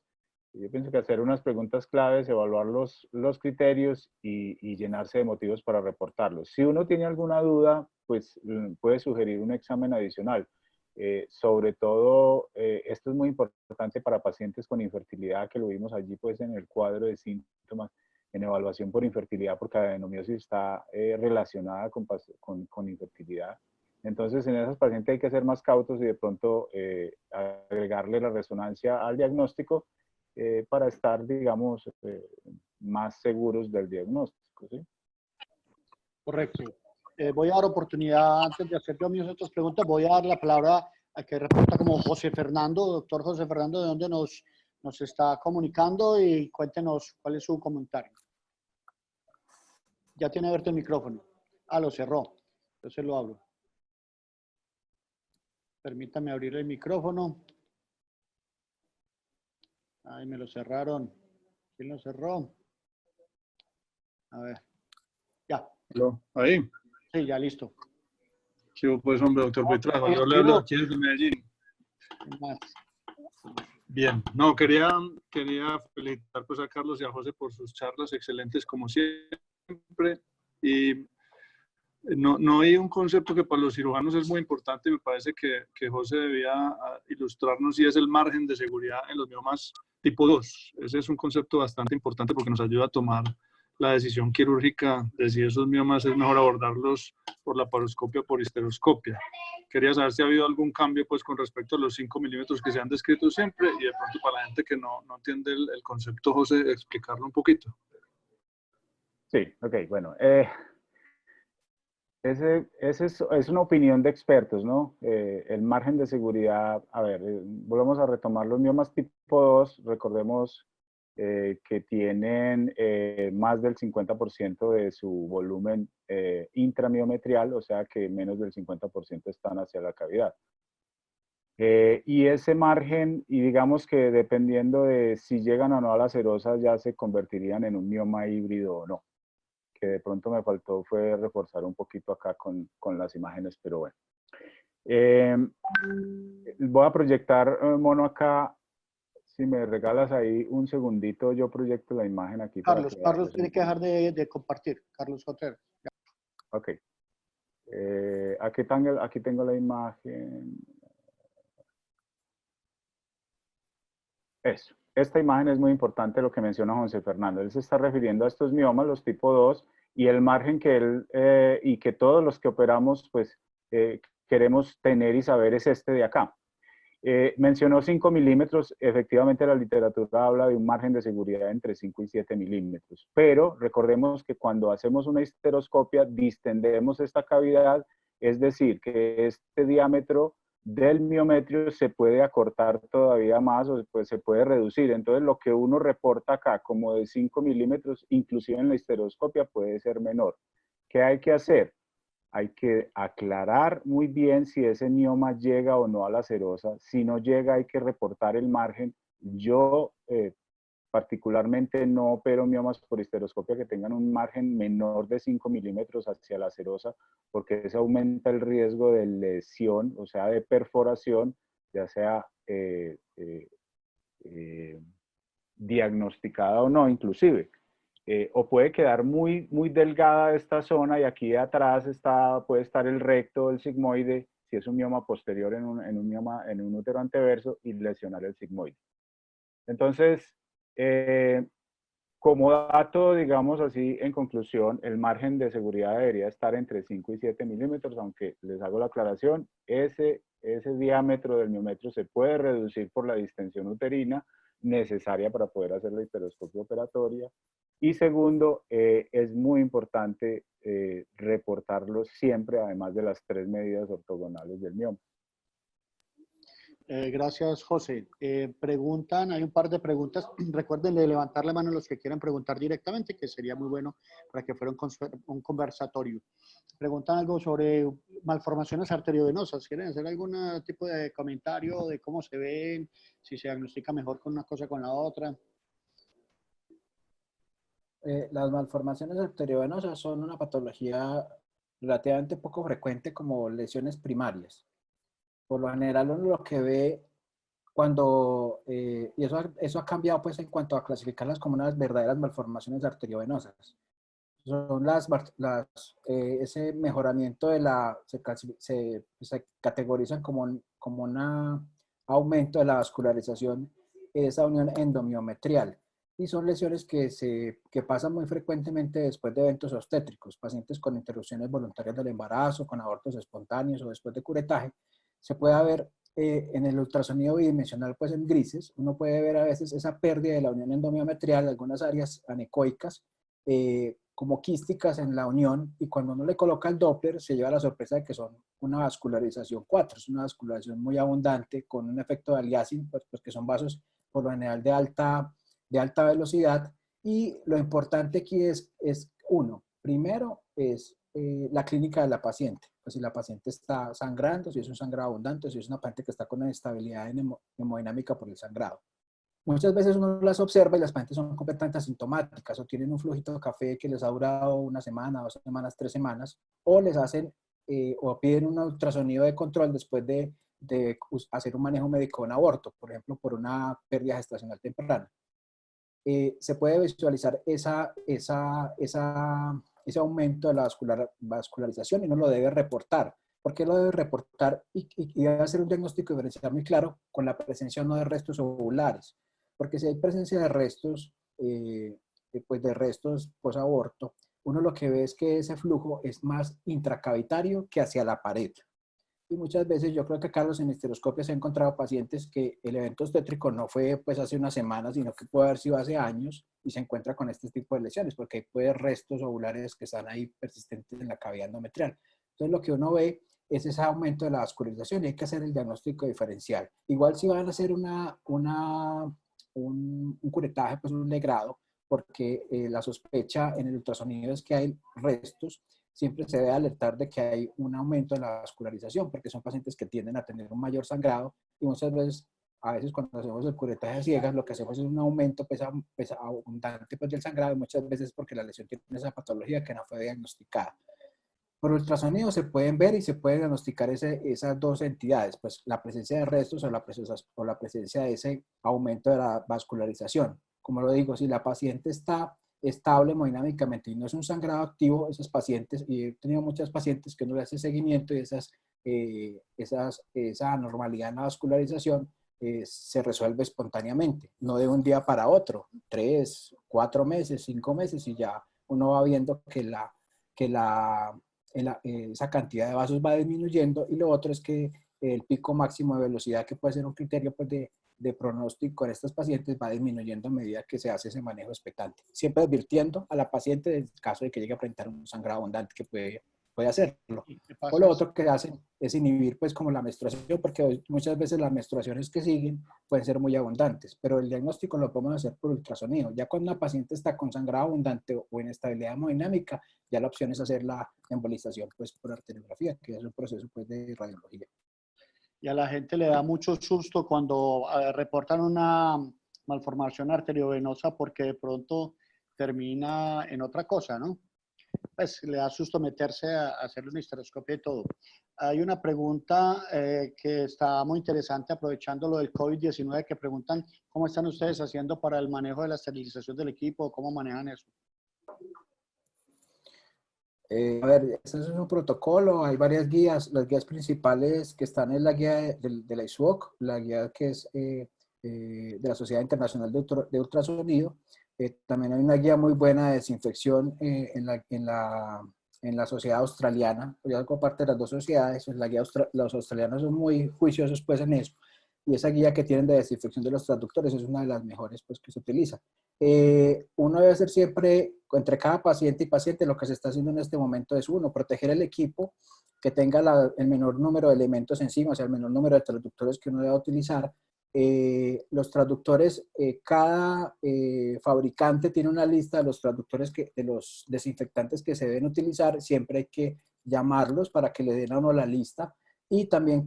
Yo pienso que hacer unas preguntas claves, evaluar los criterios y llenarse de motivos para reportarlos. Si uno tiene alguna duda, pues puede sugerir un examen adicional. Sobre todo, esto es muy importante para pacientes con infertilidad, que lo vimos allí pues en el cuadro de síntomas en evaluación por infertilidad, porque la adenomiosis está relacionada con infertilidad. Entonces, en esas pacientes hay que ser más cautos y de pronto agregarle la resonancia al diagnóstico para estar, digamos, más seguros del diagnóstico, ¿sí? Correcto. Voy a dar oportunidad, antes de hacer yo mis otras preguntas, voy a dar la palabra a que responda como José Fernando, doctor José Fernando, de dónde nos está comunicando, y cuéntenos cuál es su comentario. Ya tiene abierto el micrófono. Ah, lo cerró. Entonces lo abro. Permítame abrir el micrófono. Ay, me lo cerraron. ¿Quién lo cerró? A ver. Ya. Ahí. Sí, ya listo. Sí, pues hombre, doctor Petrajo, yo le hablo aquí desde Medellín. Bien, no, quería felicitar pues a Carlos y a José por sus charlas excelentes como siempre, y no hay un concepto que para los cirujanos es muy importante, me parece que José debía ilustrarnos, y es el margen de seguridad en los miomas tipo 2. Ese es un concepto bastante importante porque nos ayuda a tomar la decisión quirúrgica de si esos miomas es mejor abordarlos por laparoscopia o por histeroscopia. Quería saber si ha habido algún cambio pues con respecto a los 5 milímetros que se han descrito siempre, y de pronto para la gente que no entiende el concepto, José, explicarlo un poquito. Sí, ok, bueno. Es una opinión de expertos, ¿no? El margen de seguridad, a ver, volvamos a retomar los miomas tipo 2, recordemos que tienen más del 50% de su volumen intramiometrial, o sea que menos del 50% están hacia la cavidad. Y ese margen, y digamos que dependiendo de si llegan o no a la serosa, ya se convertirían en un mioma híbrido o no. Que de pronto me faltó fue reforzar un poquito acá con las imágenes, pero bueno. Voy a proyectar, Mono, acá. Si me regalas ahí un segundito, yo proyecto la imagen aquí. Carlos tiene que dejar de compartir. Carlos Joter. Ok. Aquí tengo la imagen. Eso. Esta imagen es muy importante, lo que menciona José Fernando. Él se está refiriendo a estos miomas, los tipo 2, y el margen que él y que todos los que operamos pues queremos tener y saber es este de acá. Mencionó 5 milímetros, efectivamente la literatura habla de un margen de seguridad entre 5 y 7 milímetros, pero recordemos que cuando hacemos una histeroscopia distendemos esta cavidad, es decir, que este diámetro del miometrio se puede acortar todavía más o pues se puede reducir. Entonces lo que uno reporta acá como de 5 milímetros, inclusive en la histeroscopia puede ser menor. ¿Qué hay que hacer? Hay que aclarar muy bien si ese mioma llega o no a la serosa. Si no llega, hay que reportar el margen. Yo particularmente no opero miomas por histeroscopia que tengan un margen menor de 5 milímetros hacia la serosa, porque eso aumenta el riesgo de lesión, o sea, de perforación, ya sea diagnosticada o no, inclusive. O puede quedar muy, muy delgada esta zona y aquí atrás puede estar el recto, el sigmoide, si es un mioma posterior en un útero anteverso y lesionar el sigmoide. Entonces, como dato, digamos así, en conclusión, el margen de seguridad debería estar entre 5 y 7 milímetros, aunque les hago la aclaración, ese diámetro del miometrio se puede reducir por la distensión uterina necesaria para poder hacer la histeroscopia operatoria. Y segundo, es muy importante reportarlo siempre, además de las 3 medidas ortogonales del mioma. Gracias, José. Preguntan, hay un par de preguntas. Recuerden de levantar la mano los que quieran preguntar directamente, que sería muy bueno para que fuera un conversatorio. Preguntan algo sobre malformaciones arteriovenosas. ¿Quieren hacer algún tipo de comentario de cómo se ven, si se diagnostica mejor con una cosa con la otra? Las malformaciones arteriovenosas son una patología relativamente poco frecuente como lesiones primarias. Por lo general uno lo que ve cuando, y eso ha cambiado pues en cuanto a clasificarlas como unas verdaderas malformaciones arteriovenosas. Son ese mejoramiento de se categorizan como un aumento de la vascularización, esa unión endomiometrial. Y son lesiones que pasan muy frecuentemente después de eventos obstétricos. Pacientes con interrupciones voluntarias del embarazo, con abortos espontáneos o después de curetaje, se puede ver en el ultrasonido bidimensional, pues en grises, uno puede ver a veces esa pérdida de la unión endomiometrial, algunas áreas anecoicas, como quísticas en la unión, y cuando uno le coloca el Doppler se lleva la sorpresa de que son una vascularización 4, es una vascularización muy abundante con un efecto de aliasing, pues que son vasos por lo general de alta velocidad. Y lo importante aquí es uno, primero es la clínica de la paciente, pues si la paciente está sangrando, si es un sangrado abundante, si es una paciente que está con una estabilidad hemodinámica por el sangrado. Muchas veces uno las observa y las pacientes son completamente asintomáticas o tienen un flujito de café que les ha durado una semana, 2 semanas, 3 semanas, o les hacen o piden un ultrasonido de control después de hacer un manejo médico de un aborto, por ejemplo, por una pérdida gestacional temprana. Se puede visualizar ese aumento de la vascularización y uno lo debe reportar. ¿Por qué lo debe reportar? Y debe hacer un diagnóstico diferencial muy claro con la presencia o no de restos ovulares. Porque si hay presencia de restos, pues de restos posaborto, uno lo que ve es que ese flujo es más intracavitario que hacia la pared. Y muchas veces yo creo que, Carlos, en histeroscopia se ha encontrado pacientes que el evento obstétrico no fue pues hace unas semanas, sino que puede haber sido hace años, y se encuentra con este tipo de lesiones, porque puede haber restos ovulares que están ahí persistentes en la cavidad endometrial. Entonces lo que uno ve es ese aumento de la vascularización y hay que hacer el diagnóstico diferencial. Igual si van a hacer un curetaje, pues un legrado, porque la sospecha en el ultrasonido es que hay restos, siempre se debe alertar de que hay un aumento de la vascularización, porque son pacientes que tienden a tener un mayor sangrado y muchas veces, a veces cuando hacemos el curetaje a ciegas, lo que hacemos es un aumento abundante pues, del sangrado, y muchas veces porque la lesión tiene esa patología que no fue diagnosticada. Por ultrasonido se pueden ver y se pueden diagnosticar esas dos entidades, pues la presencia de restos o la presencia de ese aumento de la vascularización. Como lo digo, si la paciente está estable hemodinámicamente y no es un sangrado activo, esos pacientes, y he tenido muchas pacientes que no le hacen seguimiento y esa anormalidad en la vascularización se resuelve espontáneamente, no de un día para otro, 3, 4 meses, 5 meses, y ya uno va viendo que esa cantidad de vasos va disminuyendo, y lo otro es que el pico máximo de velocidad, que puede ser un criterio pues, de pronóstico en estos pacientes, va disminuyendo a medida que se hace ese manejo expectante. Siempre advirtiendo a la paciente en caso de que llegue a presentar un sangrado abundante que puede puede hacerlo. ¿Y qué O pasa? lo otro que hacen es inhibir pues como la menstruación, porque muchas veces las menstruaciones que siguen pueden ser muy abundantes, pero el diagnóstico lo podemos hacer por ultrasonido. Ya cuando una paciente está con sangrado abundante o inestabilidad hemodinámica, ya la opción es hacer la embolización pues por arteriografía, que es un proceso pues de radiología. Y a la gente le da mucho susto cuando reportan una malformación arteriovenosa porque de pronto termina en otra cosa, ¿no? Pues le da susto meterse a hacerle una histeroscopia y todo. Hay una pregunta que está muy interesante, aprovechando lo del COVID-19, que preguntan cómo están ustedes haciendo para el manejo de la esterilización del equipo, cómo manejan eso. A ver, este es un protocolo, hay varias guías. Las guías principales que están es la guía de la ISUOC, la guía que es de la Sociedad Internacional de Ultrasonido. También hay una guía muy buena de desinfección en la sociedad australiana. Yo hago parte de las dos sociedades, pues los australianos son muy juiciosos pues en eso. Y esa guía que tienen de desinfección de los traductores es una de las mejores pues que se utiliza. Uno debe hacer siempre, entre cada paciente y paciente, lo que se está haciendo en este momento es uno, proteger el equipo, que tenga el menor número de elementos encima, o sea, el menor número de traductores que uno deba utilizar. Los traductores, cada fabricante tiene una lista de los traductores, de los desinfectantes que se deben utilizar, siempre hay que llamarlos para que le den a uno la lista y también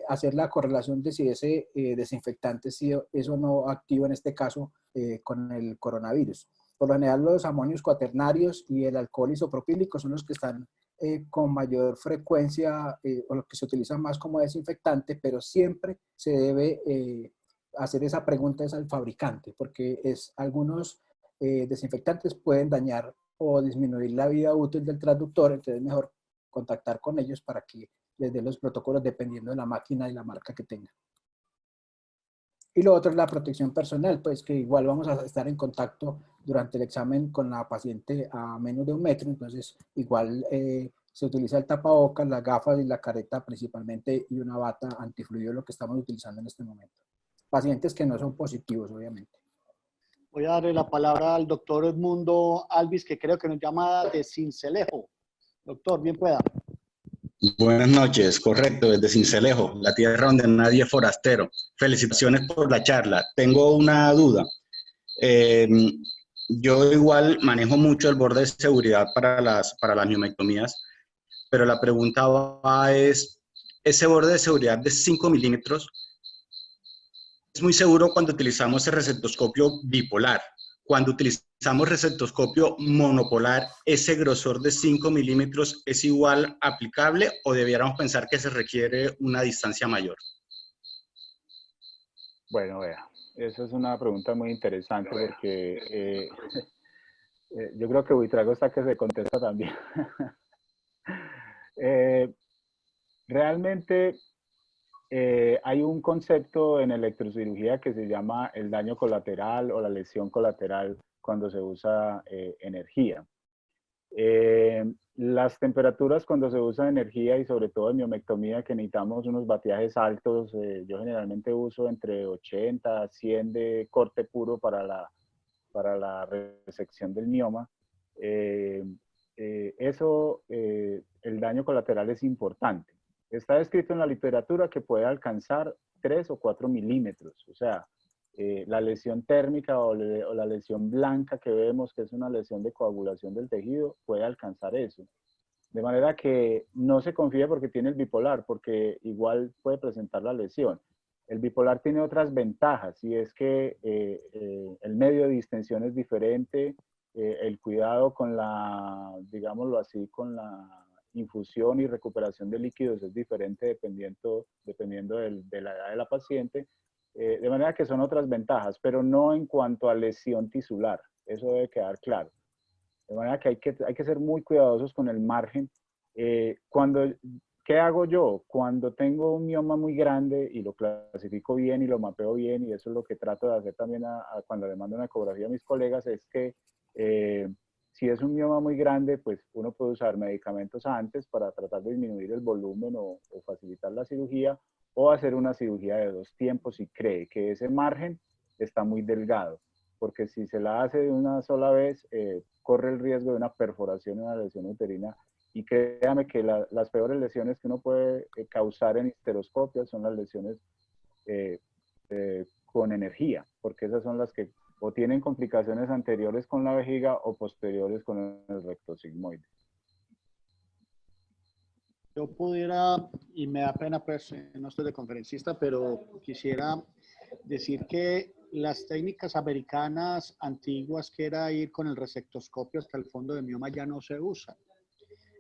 hacer la correlación de si ese desinfectante si es o no activo en este caso con el coronavirus. Por lo general los amonios cuaternarios y el alcohol isopropílico son los que están con mayor frecuencia o los que se utilizan más como desinfectante, pero siempre se debe hacer esa pregunta es al fabricante, porque algunos desinfectantes pueden dañar o disminuir la vida útil del traductor, entonces es mejor contactar con ellos para que les den los protocolos dependiendo de la máquina y la marca que tengan. Y lo otro es la protección personal, pues que igual vamos a estar en contacto durante el examen con la paciente a menos de 1 metro, entonces igual se utiliza el tapabocas, las gafas y la careta principalmente y una bata antifluido, lo que estamos utilizando en este momento. Pacientes que no son positivos, obviamente. Voy a darle la palabra al doctor Edmundo Alvis, que creo que nos llama de Sincelejo. Doctor, bien pueda. Buenas noches, correcto, desde Sincelejo, la tierra donde nadie es forastero. Felicitaciones por la charla. Tengo una duda. Yo igual manejo mucho el borde de seguridad para las neumectomías, pero la pregunta va es, ese borde de seguridad de 5 milímetros es muy seguro cuando utilizamos el receptoscopio bipolar. Cuando utilizamos receptoscopio monopolar, ¿ese grosor de 5 milímetros es igual aplicable o debiéramos pensar que se requiere una distancia mayor? Bueno, vea, eso es una pregunta muy interesante porque yo creo que Buitrago está que se contesta también. Realmente hay un concepto en electrocirugía que se llama el daño colateral o la lesión colateral cuando se usa energía. Las temperaturas cuando se usa energía y sobre todo en miomectomía que necesitamos unos bateajes altos, yo generalmente uso entre 80 a 100 de corte puro para la resección del mioma. El daño colateral es importante. Está descrito en la literatura que puede alcanzar 3 o 4 milímetros, o sea, la lesión térmica o la lesión blanca que vemos, que es una lesión de coagulación del tejido, puede alcanzar eso. De manera que no se confíe porque tiene el bipolar, porque igual puede presentar la lesión. El bipolar tiene otras ventajas y es que el medio de distensión es diferente, el cuidado con la, digámoslo así, con la infusión y recuperación de líquidos es diferente dependiendo de la edad de la paciente, de manera que son otras ventajas, pero no en cuanto a lesión tisular, eso debe quedar claro. De manera que hay que ser muy cuidadosos con el margen. ¿Qué hago yo? Cuando tengo un mioma muy grande y lo clasifico bien y lo mapeo bien, y eso es lo que trato de hacer también cuando le mando una ecografía a mis colegas, es que si es un mioma muy grande, pues uno puede usar medicamentos antes para tratar de disminuir el volumen o facilitar la cirugía, o hacer una cirugía de 2 tiempos si cree que ese margen está muy delgado. Porque si se la hace de una sola vez, corre el riesgo de una perforación y una lesión uterina Y créame que las peores lesiones que uno puede causar en histeroscopia son las lesiones con energía, porque esas son las que o tienen complicaciones anteriores con la vejiga o posteriores con el recto sigmoide. Yo pudiera, y me da pena, pues no estoy de conferencista, pero quisiera decir que las técnicas americanas antiguas, que era ir con el resectoscopio hasta el fondo del mioma, ya no se usan.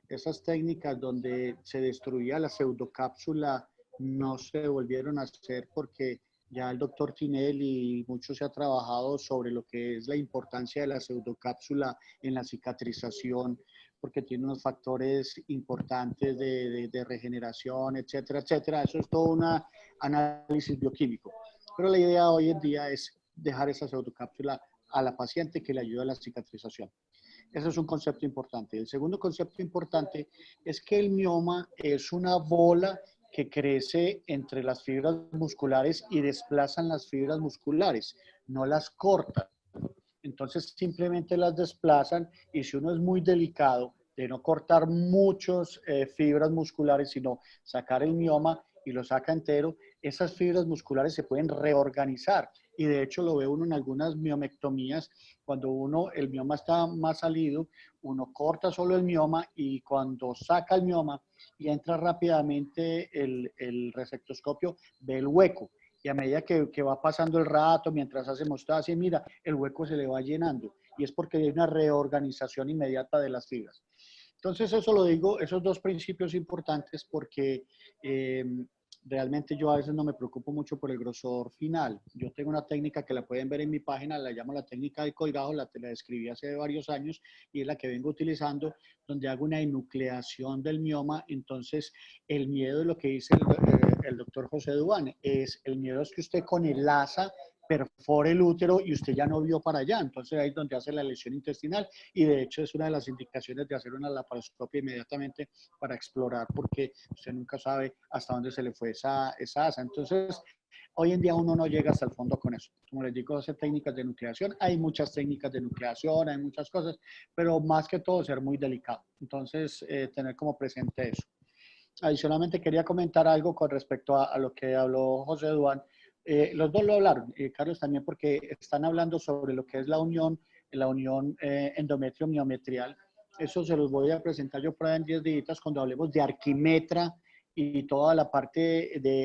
Esas técnicas donde se destruía la pseudocápsula no se volvieron a hacer porque ya el doctor Tinelli y mucho se ha trabajado sobre lo que es la importancia de la pseudocápsula en la cicatrización, porque tiene unos factores importantes de regeneración, etcétera, etcétera. Eso es todo un análisis bioquímico. Pero la idea hoy en día es dejar esa pseudocápsula a la paciente que le ayuda a la cicatrización. Ese es un concepto importante. El segundo concepto importante es que el mioma es una bola que crece entre las fibras musculares y desplazan las fibras musculares, no las cortan. Entonces simplemente las desplazan y si uno es muy delicado de no cortar muchas fibras musculares, sino sacar el mioma y lo saca entero, esas fibras musculares se pueden reorganizar. Y de hecho lo ve uno en algunas miomectomías, cuando el mioma está más salido, uno corta solo el mioma y cuando saca el mioma y entra rápidamente el resectoscopio, ve el hueco. Y a medida que va pasando el rato, mientras hace hemostasia, mira, el hueco se le va llenando. Y es porque hay una reorganización inmediata de las fibras. Entonces, eso lo digo, esos dos principios importantes porque realmente yo a veces no me preocupo mucho por el grosor final. Yo tengo una técnica que la pueden ver en mi página, la llamo la técnica del colgado, la describí hace varios años y es la que vengo utilizando, donde hago una enucleación del mioma. Entonces, el miedo de lo que dice el doctor José Duan es, el miedo es que usted con el asa perfore el útero y usted ya no vio para allá. Entonces ahí es donde hace la lesión intestinal y de hecho es una de las indicaciones de hacer una laparoscopia inmediatamente para explorar porque usted nunca sabe hasta dónde se le fue esa asa. Entonces hoy en día uno no llega hasta el fondo con eso. Como les digo, hacer técnicas de nucleación. Hay muchas técnicas de nucleación, hay muchas cosas, pero más que todo ser muy delicado. Entonces tener como presente eso. Adicionalmente quería comentar algo con respecto a lo que habló José Duan. Los dos lo hablaron, Carlos también, porque están hablando sobre lo que es la unión endometrio-miometrial. Eso se los voy a presentar yo por ahí en 10 días cuando hablemos de Arquimetra y toda la parte de